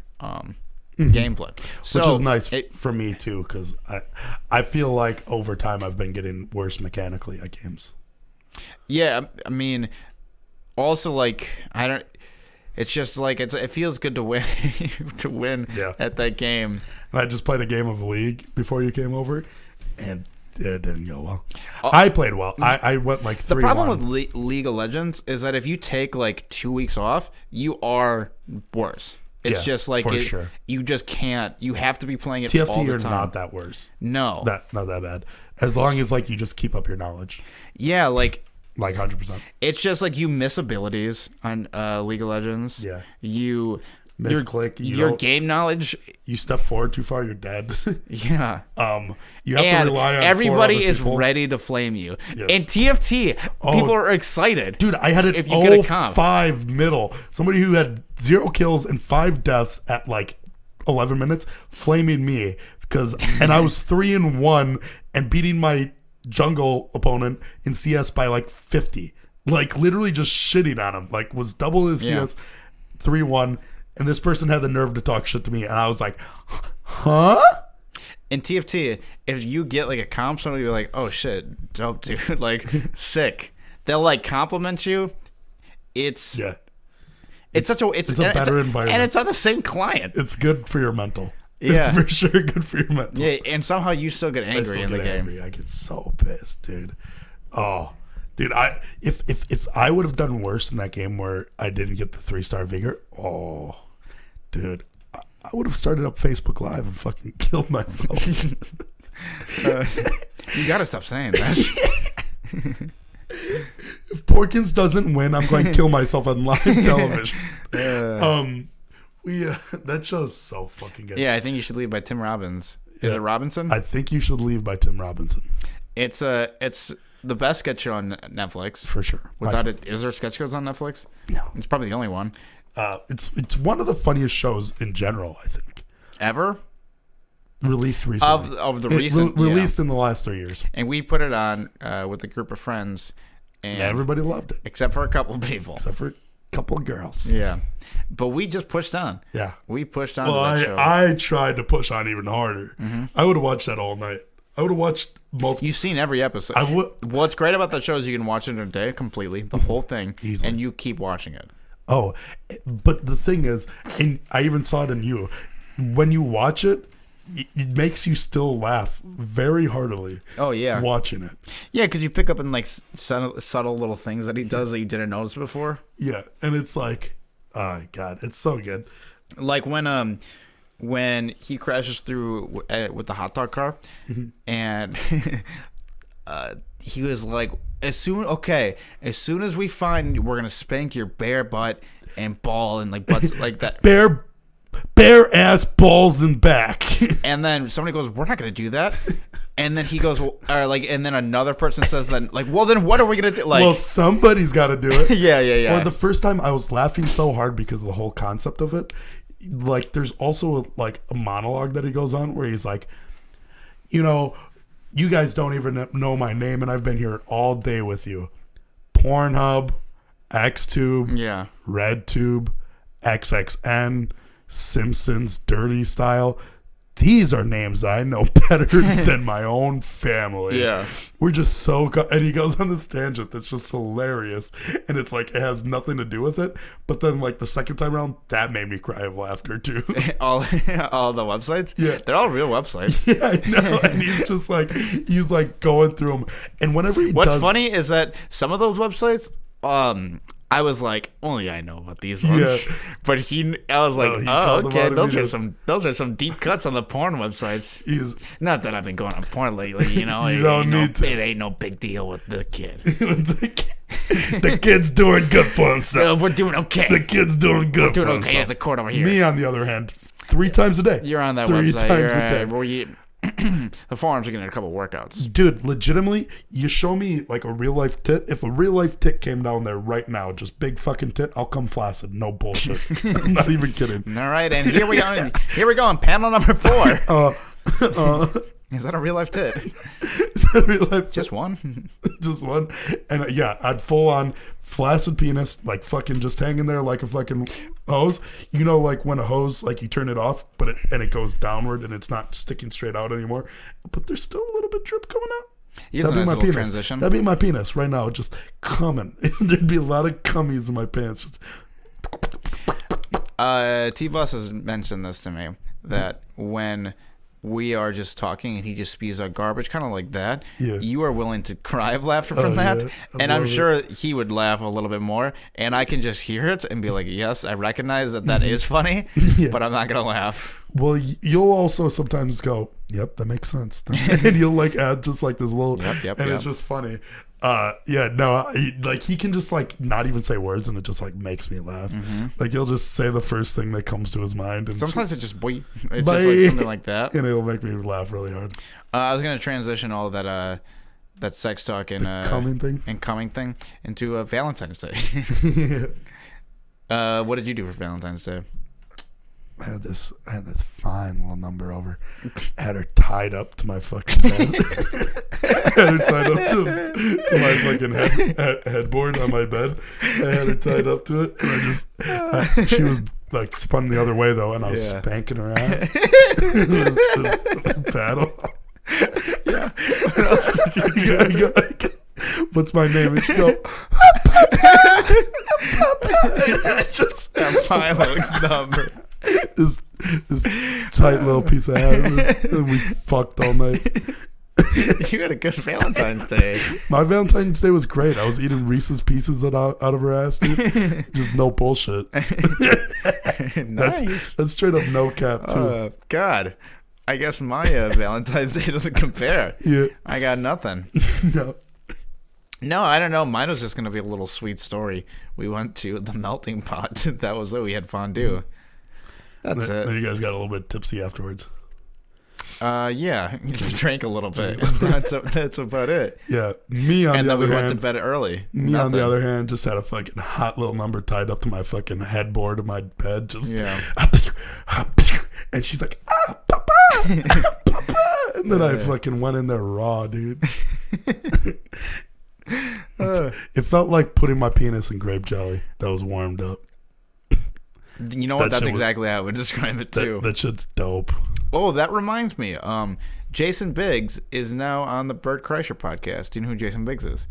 gameplay, which is nice for me too, because I feel like over time I've been getting worse mechanically at games. Yeah, I mean, also like It's just like it feels good to win to win at that game. And I just played a game of League before you came over, and it didn't go well. I played well. I went like 3-1. The problem with League of Legends is that if you take like 2 weeks off, you are worse. It's just like sure. You just can't. You have to be playing it TFT all the are time. not that worse. No, not that bad. As long as like you just keep up your knowledge. Yeah, like 100%. It's just like you miss abilities on League of Legends. Yeah. You misclick. Your game knowledge. You step forward too far, you're dead. Yeah. You have to rely on everybody is ready to flame you. Yes. In TFT, people are excited. Dude, I had an 0-5 middle. Somebody who had 0 kills and 5 deaths at like 11 minutes flaming me and I was 3-1 and beating my jungle opponent in CS by like 50. Like literally just shitting on him. Like was double his CS 3-1. And this person had the nerve to talk shit to me, and I was like, huh? In TFT, if you get like a comp, somebody will be like, oh shit, dope, dude. Like, sick. They'll like compliment you. It's such a better environment. And it's on the same client. It's good for your mental. Yeah. It's for sure good for your mental. Yeah, and somehow you still get angry in the game. I get so pissed, dude. Oh. Dude, if I would have done worse in that game where I didn't get the 3-star vigor, dude, I would have started up Facebook Live and fucking killed myself. You gotta stop saying that. If Porkins doesn't win, I'm going to kill myself on live television. That show's so fucking good. Yeah, I think you should leave by Tim Robbins. Is it Robinson? I think you should leave by Tim Robinson. It's the best sketch show on Netflix. For sure. Without it, is there sketch shows on Netflix? No. It's probably the only one. It's one of the funniest shows in general, I think. Ever? Released recently. Of the recent. Released in the last 3 years. And we put it on with a group of friends. And everybody loved it. Except for a couple people. Except for a couple of girls. Yeah. But we just pushed on. Yeah. We pushed on to that show. I tried to push on even harder. Mm-hmm. I would have watched that all night. I would have watched multiple. You've seen every episode. What's great about that show is you can watch it in a day completely, the whole thing, easily. And you keep watching it. Oh, but the thing is, and I even saw it in you, when you watch it, it makes you still laugh very heartily. Oh, yeah. Watching it. Yeah, because you pick up in like subtle little things that he does that you didn't notice before. Yeah, and it's like, oh, God, it's so good. Like when he crashes through with the hot dog car, mm-hmm. and he was like, as soon as we find, we're gonna spank your bare butt and ball and like butts like that. bare ass balls and back. And then somebody goes, we're not gonna do that. And then he goes, and then another person says, well, then what are we gonna do? Like, well, somebody's got to do it. yeah. Or the first time I was laughing so hard because of the whole concept of it. Like, there's also a monologue that he goes on where he's like, you guys don't even know my name, and I've been here all day with you. Pornhub, XTube, yeah, RedTube, XXN, Simpsons, Dirty Style. These are names I know better than my own family. Yeah. We're just so... And he goes on this tangent that's just hilarious. And it's like, it has nothing to do with it. But then, like, the second time around, that made me cry of laughter, too. all the websites? Yeah. They're all real websites. Yeah, I know. And he's just like, going through them. And whenever he What's funny is that some of those websites... I was like, only I know about these ones. Yeah. But I was like, okay, those are some deep cuts on the porn websites. Not that I've been going on porn lately, you don't need to. It ain't no big deal with the kid. The kid's doing good for himself. We're doing okay. The kid's doing good for himself. We're doing okay at the court over here. Me, on the other hand, 3 times a day. You're on that 3 website. Times a day. The forums are getting a couple workouts. Dude, legitimately, you show me like a real life tit. If a real life tit came down there right now, just big fucking tit, I'll come flaccid. No bullshit. I'm not even kidding. All right, and here we go. Here we go on panel number 4. Is that a real life tit? Is that a real life tit? Just one? Just one. And I'd full on flaccid penis, like fucking just hanging there like a fucking hose. Like when a hose, like you turn it off, but it goes downward and it's not sticking straight out anymore. But there's still a little bit drip coming out. That'd be my penis. Transition. That'd be my penis right now, just coming. There'd be a lot of cummies in my pants. T-Bus has mentioned this to me, that when we are just talking and he just spews out garbage, kind of like that, you are willing to cry of laughter from that. Yeah. And I'm sure he would laugh a little bit more, and I can just hear it and be like, yes, I recognize that is funny, but I'm not going to laugh. Well, you'll also sometimes go, yep, that makes sense. And you'll like add just like this little, it's just funny. He can just like not even say words, and it just like makes me laugh. Like he'll just say the first thing that comes to his mind, and sometimes it's just boy, it's just like something like that, and it'll make me laugh really hard. I was gonna transition all that sex talk and coming thing into Valentine's Day. What did you do for Valentine's Day? I had this fine little number over. I had her tied up to my fucking bed. I had her tied up to my fucking headboard on my bed. I had her tied up to it, and she was like spun the other way though, and I was spanking her ass. Paddle. Yeah. What's my name? And she go, just a final number. This tight little piece of ass, and we fucked all night. You had a good Valentine's Day. My Valentine's Day was great. I was eating Reese's Pieces out of her ass, dude. Just no bullshit. Nice. That's straight up no cap too. God, I guess my Valentine's Day doesn't compare. Yeah, I got nothing. No, I don't know. Mine was just gonna be a little sweet story. We went to the melting pot. That was it. We had fondue. That's it. Then you guys got a little bit tipsy afterwards. Yeah, you just drank a little bit. That's about it. Yeah, me on and the other hand, and then we went to bed early. On the other hand, just had a fucking hot little number tied up to my fucking headboard of my bed. Just and she's like, papa, papa, and then I fucking went in there raw, dude. It felt like putting my penis in grape jelly that was warmed up. You know what? That's exactly how I would describe it too. That shit's dope. Oh, that reminds me. Jason Biggs is now on the Bert Kreischer podcast. Do you know who Jason Biggs is?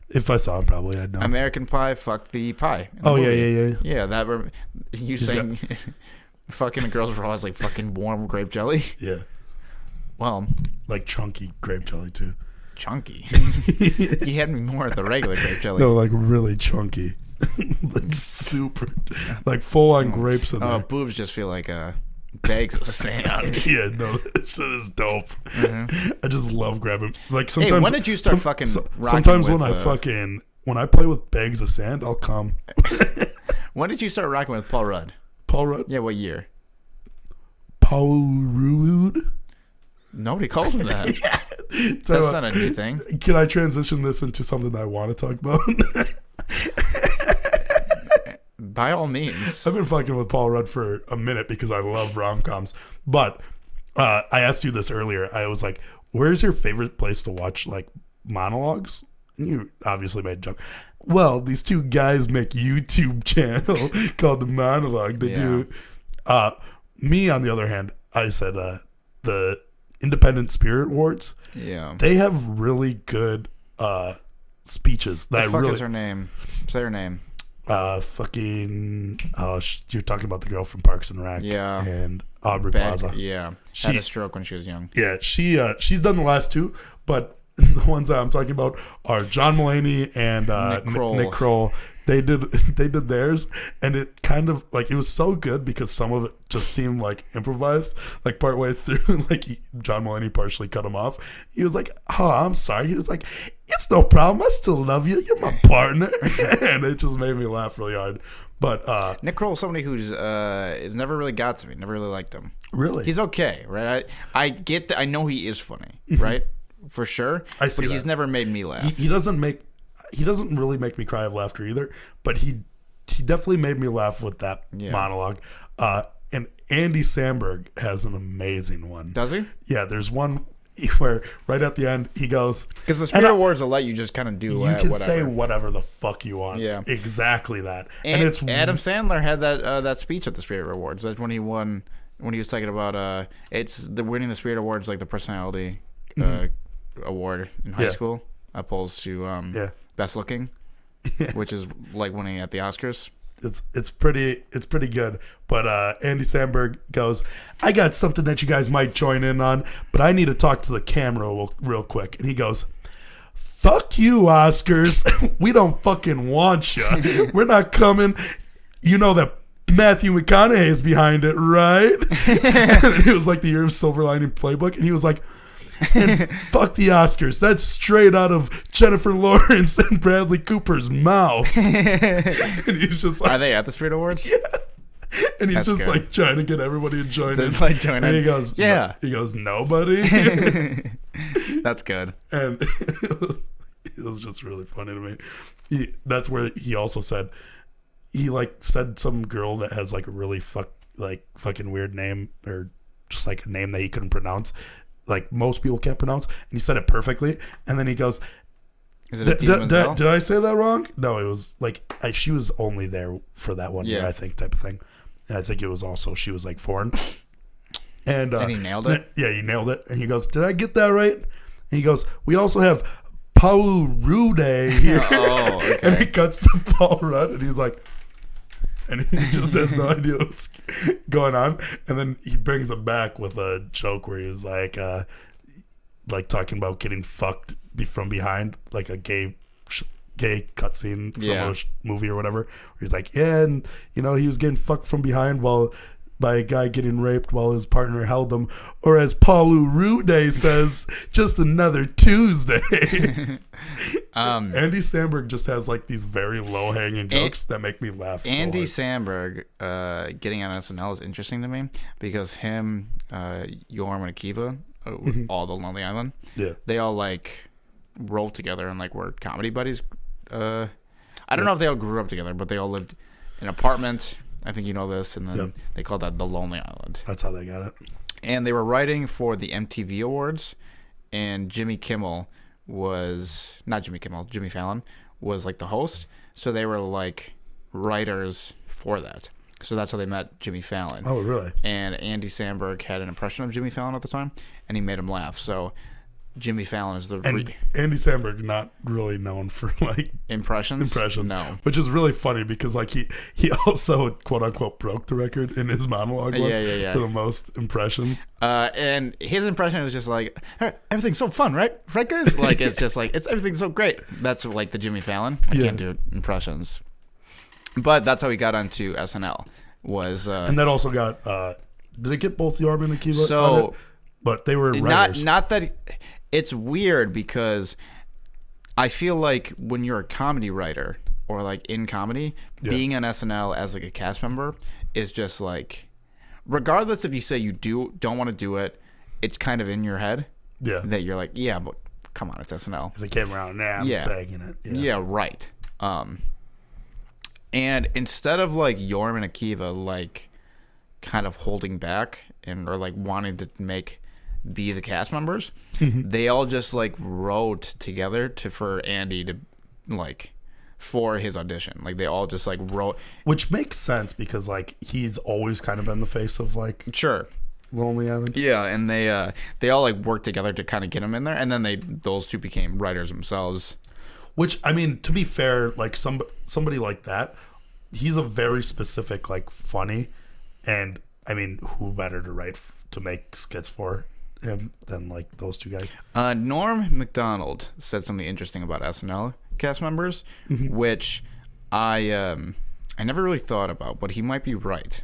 If I saw him, probably I'd know. American Pie, fuck the pie. Oh yeah. Yeah, that. You saying fucking a girl's raw is like fucking warm grape jelly? Yeah. Well, like chunky grape jelly too. Chunky. You had me more at the regular grape jelly. No, like really chunky. Like super, like full on grapes in there. Oh, boobs just feel like bags of sand. Yeah, no, that shit is dope. I just love grabbing. Like sometimes. Hey, when did you start fucking? Sometimes when I play with bags of sand, I'll come. When did you start rocking with Paul Rudd? Paul Rudd? Yeah, what year? Paul Rudd? Nobody calls him that. Yeah. That's not a new thing. Can I transition this into something that I want to talk about? By all means. I've been fucking with Paul Rudd for a minute because I love rom-coms. But I asked you this earlier. I was like, where's your favorite place to watch like monologues? And you obviously made a joke. Well, these two guys make YouTube channel called The Monologue. They do. Me, on the other hand, I said the Independent Spirit Awards. Yeah. They have really good speeches. What the fuck is her name? Say her name. You're talking about the girl from Parks and Rec. Yeah. And Aubrey Plaza. Yeah. She had a stroke when she was young. Yeah. She's done the last two, but the ones that I'm talking about are John Mulaney and Nick Kroll. They did theirs, and it kind of like it was so good because some of it just seemed like improvised. Like partway through, like John Mulaney partially cut him off. He was like, "Oh, I'm sorry." He was like, "It's no problem. I still love you. You're my partner," and it just made me laugh really hard. But Nick Kroll is somebody who's never really got to me. Never really liked him. Really, he's okay, right? I get that. I know he is funny, right? For sure. I see. But he's never made me laugh. He doesn't really make me cry of laughter either, but he definitely made me laugh with that monologue. And Andy Samberg has an amazing one. Does he? Yeah, there's one where right at the end he goes, because the Spirit Awards will let you just kind of do whatever. Say whatever the fuck you want. Yeah, exactly that. And it's Adam Sandler had that speech at the Spirit Awards. That's when he won. When he was talking about winning the Spirit Awards, like the personality award in high school, opposed to best looking, which is like winning at the Oscars. it's pretty good. But Andy Samberg goes, I got something that you guys might join in on, but I need to talk to the camera real quick. And he goes, fuck you, Oscars. We don't fucking want you. We're not coming. You know that Matthew McConaughey is behind it, right? And it was like the Year of Silver Lining Playbook. And he was like, and fuck the Oscars. That's straight out of Jennifer Lawrence and Bradley Cooper's mouth. And he's just like, are they at the Spirit Awards? Yeah. And he's That's just good. like trying to get everybody to join in. Like join and in. he goes, yeah. He goes, nobody. That's good. And it was just really funny to me. That's where he also said, he like said some girl that has like a really fucking weird name, or just like a name that he couldn't pronounce, like most people can't pronounce, and he said it perfectly. And then he goes, is it did I say that wrong? No, it was like she was only there for that one year, I think, type of thing. And I think it was also, she was like foreign. And he nailed it. Yeah, he nailed it. And he goes, did I get that right? And he goes, we also have Paul Rude here. Oh, okay. And he cuts to Paul Rudd, and he's like, and he just has no idea what's going on. And then he brings him back with a joke where he's like talking about getting fucked from behind, like a gay cutscene from a movie or whatever. Where he's like, yeah, and he was getting fucked from behind by a guy getting raped while his partner held him. Or as Paulu Rude says, just another Tuesday. Andy Samberg just has like these very low-hanging jokes that make me laugh. Andy so Samberg getting on SNL is interesting to me because him, Yorm, and Akiva, all the Lonely Island, they all like rolled together and like were comedy buddies. I don't know if they all grew up together, but they all lived in an apartment. I think you know this, and then they called that the Lonely Island. That's how they got it. And they were writing for the MTV Awards, and Jimmy Fallon was like the host. So they were like writers for that. So that's how they met Jimmy Fallon. Oh, really? And Andy Samberg had an impression of Jimmy Fallon at the time, and he made him laugh. So Jimmy Fallon is and Andy Samberg not really known for like impressions. No, which is really funny because like he also quote unquote broke the record in his monologue once for the most impressions. And his impression is just like, hey, everything's so fun, right guys? Like it's just like everything's so great. That's like the Jimmy Fallon. I can't do impressions, but that's how he got onto SNL. And that also got did it get both Yorm and Akiva? So, but they were writers. Not that. It's weird because I feel like when you're a comedy writer or like in comedy, being on SNL as like a cast member is just like, regardless if you say you don't want to do it, it's kind of in your head that you're like, yeah, but come on, it's SNL. If they came around now, I'm tagging it. Yeah, right. And instead of like Yorm and Akiva like kind of holding back or like wanting to be the cast members, they all just like wrote together for Andy to like for his audition. Like they all just like wrote, which makes sense because like he's always kind of been the face of like Lonely Island. Yeah, and they all like worked together to kind of get him in there, and then those two became writers themselves. Which, I mean, to be fair, like somebody like that, he's a very specific like funny, and I mean, who better to make skits for him than like those two guys? Norm Macdonald said something interesting about SNL cast members, which I never really thought about, but he might be right.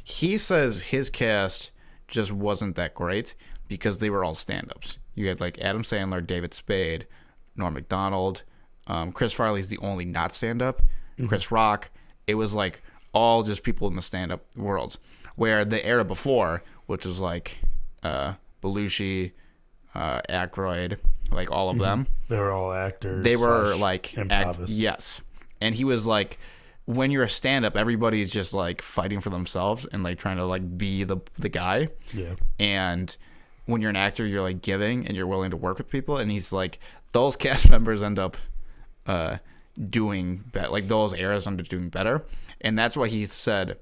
He says his cast just wasn't that great because they were all stand-ups. You had like Adam Sandler, David Spade, Norm Macdonald, Chris Farley's the only not stand-up, Chris Rock. It was like all just people in the stand-up worlds. Where the era before, which was like Belushi, Aykroyd, like all of them. They were all actors. They were like improvisers. Yes. And he was like, when you're a stand-up, everybody's just like fighting for themselves and like trying to like be the guy. Yeah. And when you're an actor, you're like giving and you're willing to work with people. And he's like, those cast members end up doing better. Like those eras end up doing better. And that's why he said.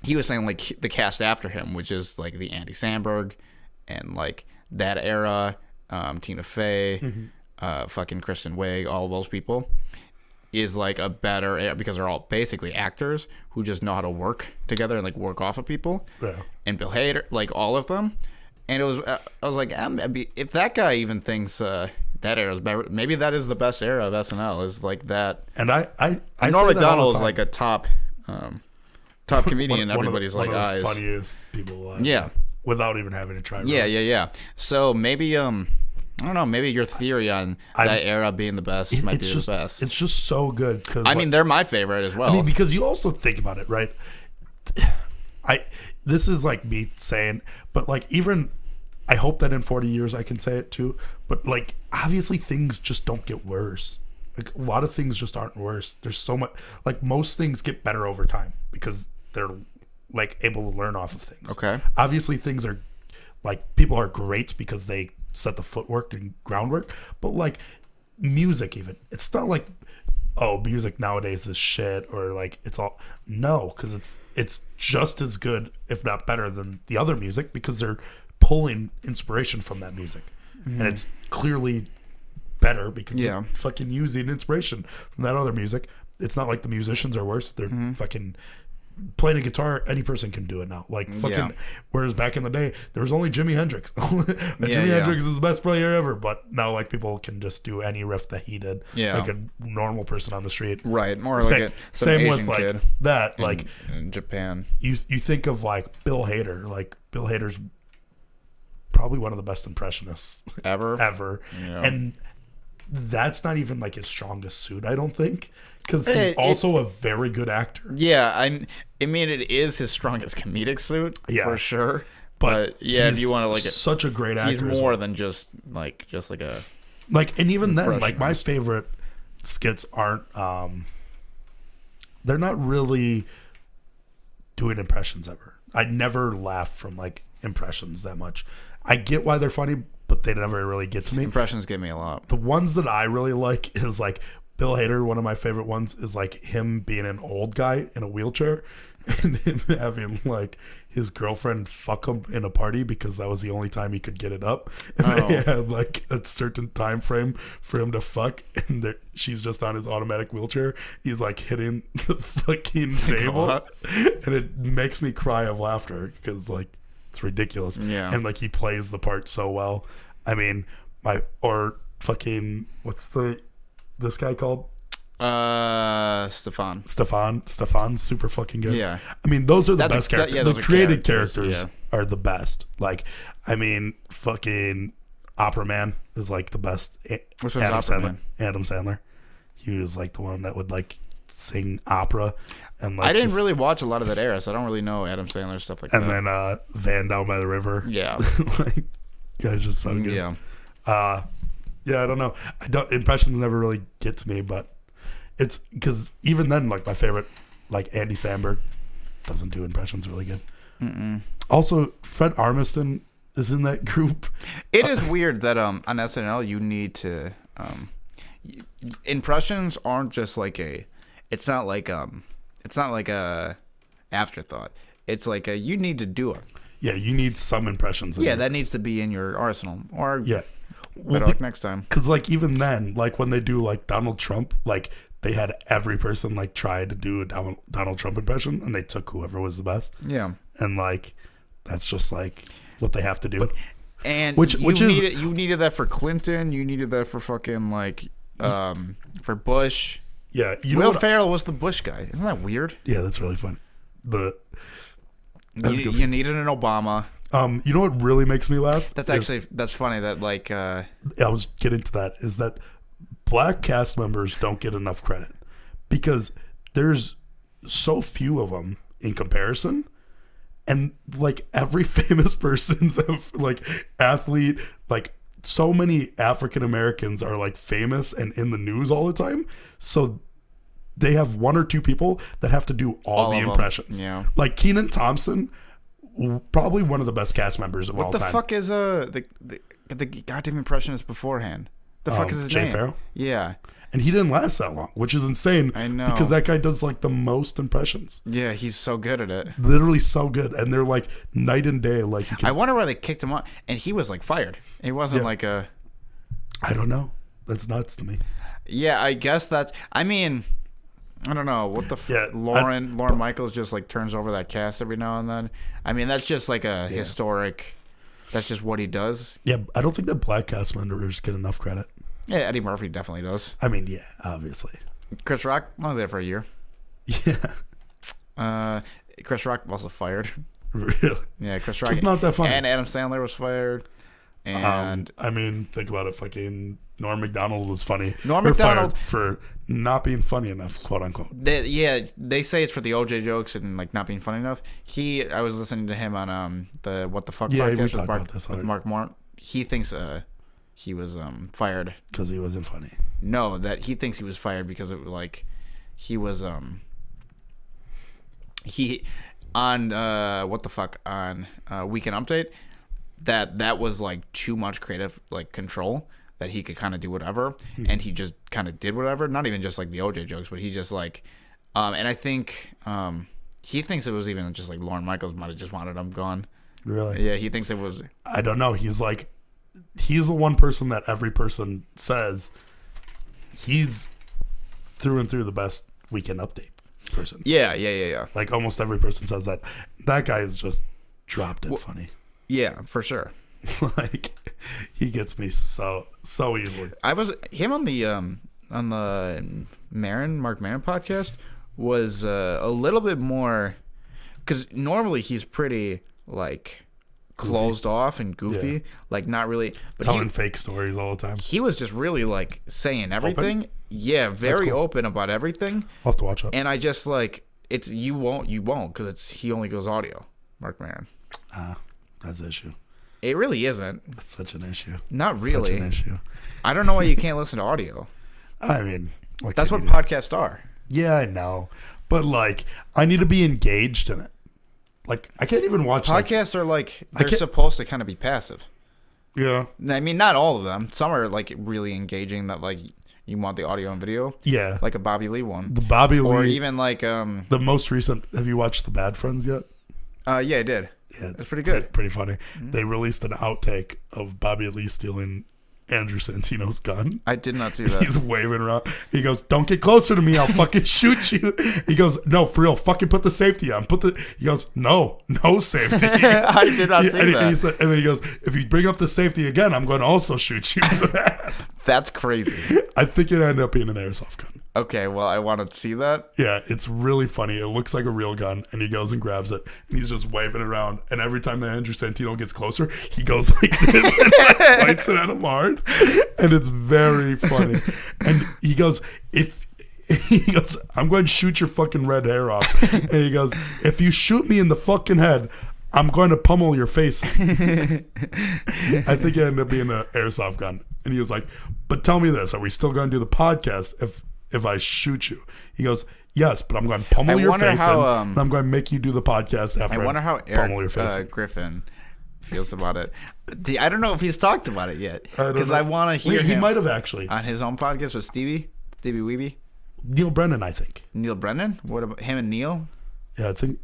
He was saying like the cast after him, which is like the Andy Samberg and like that era, Tina Fey, fucking Kristen Wiig, all of those people. is like a better era because they're all basically actors who just know how to work together and like work off of people. Yeah. And Bill Hader, like all of them. And it was, I was like, if that guy even thinks that era is better, maybe that is the best era of SNL. Is like that. And I Norm Macdonald is like a top comedian in everybody's one like of the eyes. Funniest people alive. Yeah. Without even having to try. Yeah. So maybe I don't know. Maybe your theory on that era being the best might be the best. It's just so good because I mean they're my favorite as well. I mean because you also think about it, right? This is like me saying, but like even I hope that in 40 years I can say it too. But like obviously things just don't get worse. Like a lot of things just aren't worse. There's so much like most things get better over time because they're like able to learn off of things. Okay. Obviously things are like people are great because they set the footwork and groundwork. But like music even. It's not like music nowadays is shit or like it's all because it's just as good if not better than the other music because they're pulling inspiration from that music and it's clearly better because they're fucking using inspiration from that other music. It's not like the musicians are worse. They're fucking playing a guitar. Any person can do it now. Like fucking. Whereas back in the day, there was only Jimi Hendrix. Jimi Hendrix is the best player ever. But now, like people can just do any riff that he did. Yeah. Like a normal person on the street. Right. More Same, like some same Asian with like kid that. Like in Japan. you think of like Bill Hader. Like Bill Hader's probably one of the best impressionists ever. Yeah. And that's not even like his strongest suit, I don't think, because he's also a very good actor. Yeah, I mean, it is his strongest comedic suit, for sure. But yeah, if you want to like such a great actor, he's more than just like a and even then, like my favorite skits aren't they're not really doing impressions ever. I never laugh from like impressions that much. I get why they're funny, but they never really get to me. Impressions get me a lot. The ones that I really like is like Bill Hader. One of my favorite ones is like him being an old guy in a wheelchair and him having like his girlfriend fuck him in a party because that was the only time he could get it up. And they had like a certain time frame for him to fuck, and she's just on his automatic wheelchair. He's like hitting the fucking table, and it makes me cry of laughter because like it's ridiculous. Yeah, and like he plays the part so well. I mean, what's this guy called? Stefan's super fucking good. Yeah. I mean, those are the best characters. The created characters yeah. are the best. Like, I mean, fucking Opera Man is like the best. Which one's Opera Man? Adam Sandler. He was like the one that would like sing opera. And like I didn't really watch a lot of that era, so I don't really know Adam Sandler stuff like that. And then Van Down by the River. Yeah. Like, guy's just so good. Yeah. Yeah, I don't know. Impressions never really get to me, but it's because even then, like my favorite, like Andy Samberg, doesn't do impressions really good. Mm-mm. Also, Fred Armisen is in that group. It is weird that on SNL you need to impressions aren't just like it's not like a afterthought. It's like you need to do it. Yeah, you need some impressions. Yeah, that needs to be in your arsenal. Or well, like next time. Because like even then, like when they do like Donald Trump, like they had every person like try to do a Donald Trump impression, and they took whoever was the best. Yeah, and like that's just like what they have to do. And you needed that for Clinton. You needed that for fucking like for Bush. Yeah, Will Ferrell was the Bush guy. Isn't that weird? Yeah, that's really funny. You needed an Obama. You know what really makes me laugh? That's funny that like I was getting to that is that black cast members don't get enough credit because there's so few of them in comparison, and like every famous person's like athlete, like so many African Americans are like famous and in the news all the time, so they have one or two people that have to do all the impressions. Yeah, like Kenan Thompson, probably one of the best cast members of all time. What the fuck is the goddamn impressionist beforehand? The fuck is his name? Jay Farrell? Yeah. And he didn't last that long, which is insane. I know. Because that guy does like the most impressions. Yeah, he's so good at it. Literally so good. And they're like night and day. Like I wonder why they kicked him out. And he was like fired. He wasn't like a... I don't know. That's nuts to me. Yeah, I guess that's. I mean, I don't know what the. Lauren Michaels just like turns over that cast every now and then. I mean, that's just like a historic. That's just what he does. Yeah, I don't think that black cast members get enough credit. Yeah, Eddie Murphy definitely does. I mean, yeah, obviously. Chris Rock only there for a year. Yeah. Chris Rock also fired. Really? Yeah, Chris Rock. It's not that funny. And Adam Sandler was fired. And I mean, think about it. Fucking Norm Macdonald was funny. Norm Macdonald for not being funny enough, quote unquote. They say it's for the OJ jokes and like not being funny enough. I was listening to him on the What the Fuck podcast with Mark Moore. He thinks he was fired because he wasn't funny. No, that he thinks he was fired because it like he was he on What the Fuck on Weekend Update. That was like too much creative like control that he could kind of do whatever, and he just kind of did whatever. Not even just like the OJ jokes, but he just like, and I think he thinks it was even just like Lorne Michaels might have just wanted him gone. Really? Yeah, he thinks it was. I don't know. He's the one person that every person says he's through and through the best Weekend Update person. Yeah. Like almost every person says that. That guy is just drop dead funny. Yeah, for sure. Like he gets me so easily. I was him on the Mark Maron podcast was a little bit more because normally he's pretty like closed off and goofy, like not really but telling fake stories all the time. He was just really like saying everything. Open? Yeah, very cool. Open about everything. I'll have to watch it. And I just like it's you won't because he only goes audio. Mark Maron. That's the issue. It really isn't. That's such an issue. Not really. Such an issue. I don't know why you can't listen to audio. I mean, that's what podcasts are. Yeah, I know. But like, I need to be engaged in it. Like, I can't even watch podcasts are like they're supposed to kind of be passive. Yeah. I mean, not all of them. Some are like really engaging that like you want the audio and video. Yeah. Like a Bobby Lee one. The Bobby Lee. Or even like the most recent. Have you watched The Bad Friends yet? Yeah, I did. Yeah, it's pretty good. Pretty funny. Mm-hmm. They released an outtake of Bobby Lee stealing Andrew Santino's gun. I did not see that. He's waving around. He goes, "Don't get closer to me. I'll fucking shoot you." He goes, "No, for real. Fucking put the safety on. He goes, "No safety." I did not see that. And then he goes, "If you bring up the safety again, I'm going to also shoot you for that." That's crazy. I think it ended up being an airsoft gun. Okay, well, I want to see that. Yeah, it's really funny. It looks like a real gun, and he goes and grabs it, and he's just waving it around. And every time that Andrew Santino gets closer, he goes like this and like points it at him hard, and it's very funny. And he goes, "I'm going to shoot your fucking red hair off." And he goes, "If you shoot me in the fucking head, I'm going to pummel your face." I think it ended up being an airsoft gun, and he was like, "But tell me this: are we still going to do the podcast if I shoot you?" He goes, "Yes, but I'm going to pummel your face and I'm going to make you do the podcast after I wonder how pummel your face." Griffin feels about it. I don't know if he's talked about it yet because I want to hear him. He might have actually on his own podcast with Stevie Weeby. Neil Brennan, I think. Neil Brennan? What about him and Neil? Yeah, I think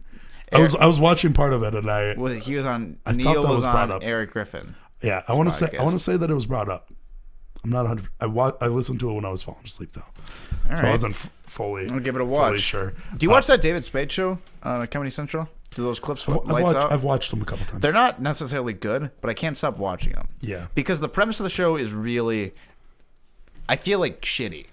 I was watching part of it and he was on. Neil was on Eric Griffin. Yeah, I want to say that it was brought up. I'm not 100. I listened to it when I was falling asleep though. All right. I wasn't fully. I'll give it a watch. Sure. Do you watch that David Spade show on Comedy Central? Do those clips lights out? I've watched them a couple times. They're not necessarily good, but I can't stop watching them. Yeah. Because the premise of the show is really, I feel like shitty.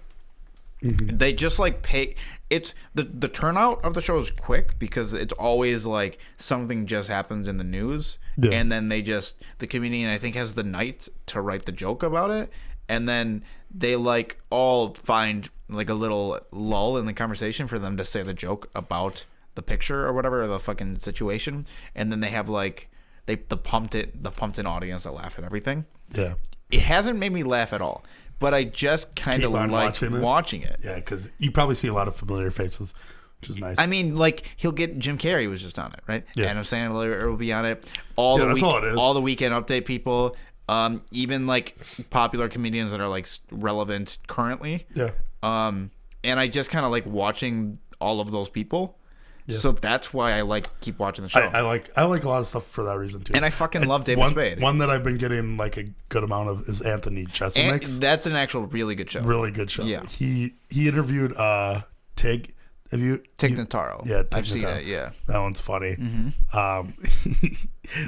Mm-hmm. They just like pay. It's the turnout of the show is quick because it's always like something just happens in the news, and then the comedian I think has the night to write the joke about it, and then they like all find like a little lull in the conversation for them to say the joke about the picture or whatever, or the fucking situation, and then they have like the pumped in audience that laugh at everything. Yeah, it hasn't made me laugh at all, but I just kind of like watching it. Yeah, because you probably see a lot of familiar faces, which is nice. I mean, like he'll get Jim Carrey was just on it, right? Yeah, Adam Sandler will be on it. That's all it is. All the Weekend Update people. Even like popular comedians that are like relevant currently. Yeah. And I just kind of like watching all of those people. So that's why I keep watching the show. I like a lot of stuff for that reason too. And I fucking love David Spade. One that I've been getting like a good amount of is Anthony Jeselnik's. That's an actual really good show. Really good show. Yeah. He interviewed Tig. Have you Tig Notaro? Yeah, I've seen it. Yeah, that one's funny. Mm-hmm.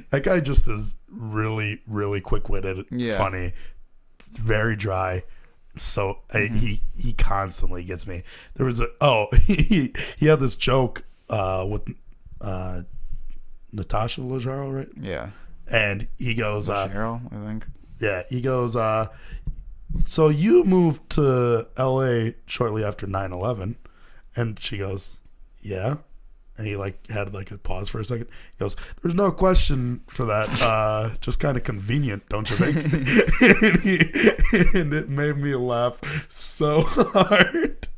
That guy just is really, really quick-witted, funny, very dry. So he constantly gets me. There was he had this joke with Natasha Leggero, right? Yeah, and he goes, Leggero, I think. Yeah, he goes, so you moved to L.A. shortly after 9/11. And she goes, yeah. And he had a pause for a second. He goes, there's no question for that. Just kind of convenient, don't you think? and it made me laugh so hard.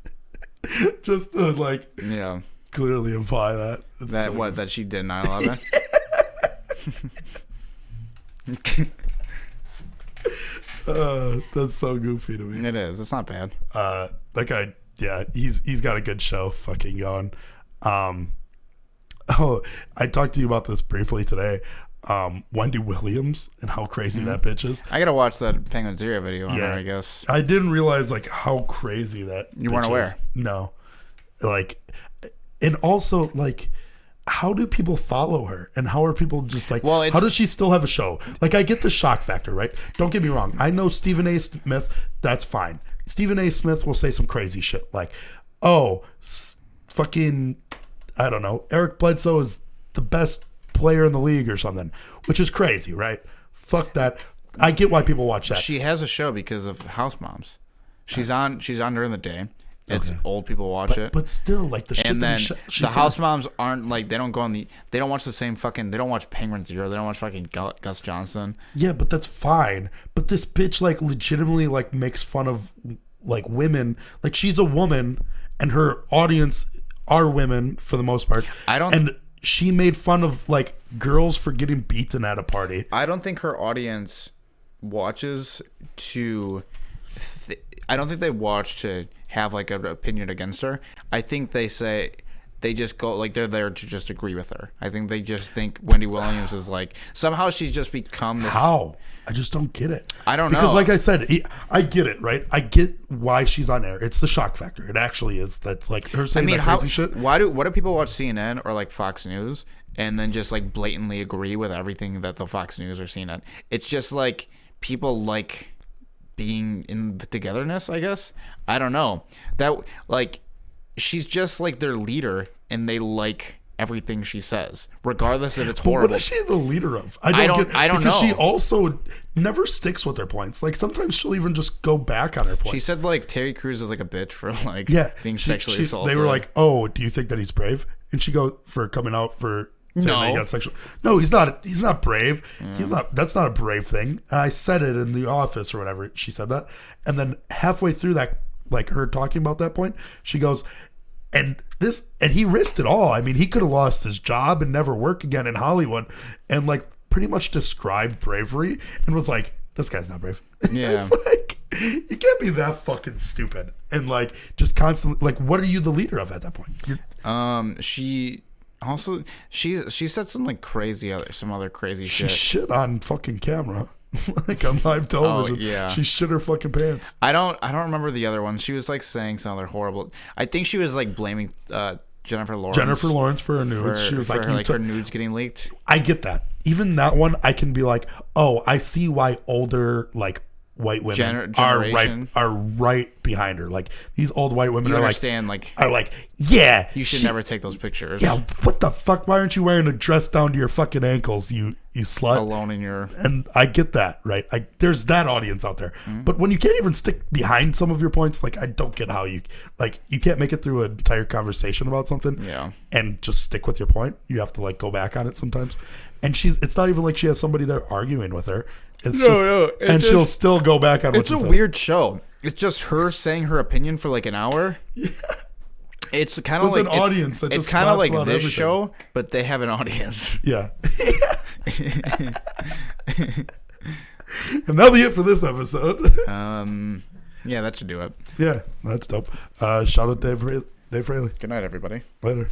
Just to clearly imply that. That she did 9/11? That's so goofy to me. It is. It's not bad. That guy, yeah, he's got a good show fucking going. I talked to you about this briefly today. Wendy Williams and how crazy that bitch is. I gotta watch that Penguin Zero video on her, I guess. I didn't realize how crazy that you weren't aware. Is. No. And also how do people follow her? And how are people just how does she still have a show? I get the shock factor, right? Don't get me wrong. I know Stephen A. Smith, that's fine. Stephen A. Smith will say some crazy shit fucking, I don't know, Eric Bledsoe is the best player in the league or something, which is crazy, right? Fuck that. I get why people watch that. She has a show because of House Moms. She's on during the day. It's old people watch it, but still, the shit. And then the House Moms aren't they don't go they don't watch the same fucking. They don't watch Penguin Zero. They don't watch fucking Gus Johnson. Yeah, but that's fine. But this bitch legitimately makes fun of women. She's a woman, and her audience are women for the most part. And she made fun of girls for getting beaten at a party. I don't think her audience watches to. I don't think they watch to have an opinion against her. I think they just go they're there to just agree with her. I think they just think Wendy Williams is somehow she's just become this. How? I just don't get it. I don't know. Because like I said, I get it, right? I get why she's on air. It's the shock factor. It actually is. That's her saying that crazy shit. What do people watch CNN or Fox News and then just blatantly agree with everything that the Fox News or CNN? It's just people being in the togetherness, I guess. I don't know. That she's just their leader and they everything she says, regardless if it's horrible. What is she the leader of? I don't know. Because she also never sticks with her points. Sometimes she'll even just go back on her points. She said Terry Crews is a bitch for being sexually assaulted. They were oh, do you think that he's brave? And she goes for coming out for saying that he got sexual. No, he's not. He's not brave. He's not. That's not a brave thing. And I said it in the office or whatever. She said that, and then halfway through that, her talking about that point, she goes, and he risked it all. I mean, he could have lost his job and never work again in Hollywood, and pretty much described bravery and was this guy's not brave. Yeah, it's you can't be that fucking stupid and just constantly what are you the leader of at that point? She said some some other crazy shit. She shit on fucking camera. On live television. Oh, yeah. She shit her fucking pants. I don't remember the other one. She was saying some other horrible. I think she was blaming Jennifer Lawrence for her nudes. She was her nudes getting leaked. I get that. Even that one, I can be oh, I see why older white women are right behind her. These old white women you are understand, yeah, you should never take those pictures. Yeah, what the fuck? Why aren't you wearing a dress down to your fucking ankles, you slut? Alone in your. And I get that, right? There's that audience out there. Mm-hmm. But when you can't even stick behind some of your points, I don't get how you you can't make it through an entire conversation about something. Yeah. And just stick with your point. You have to go back on it sometimes. And it's not even she has somebody there arguing with her. It's she'll still go back on what she says. It's a weird show. It's just her saying her opinion for an hour. Yeah. It's kind of an audience. That it's kind of like this everything. Show, but they have an audience. Yeah. And that'll be it for this episode. Yeah, that should do it. Yeah, that's dope. Shout out Dave Fraley. Good night, everybody. Later.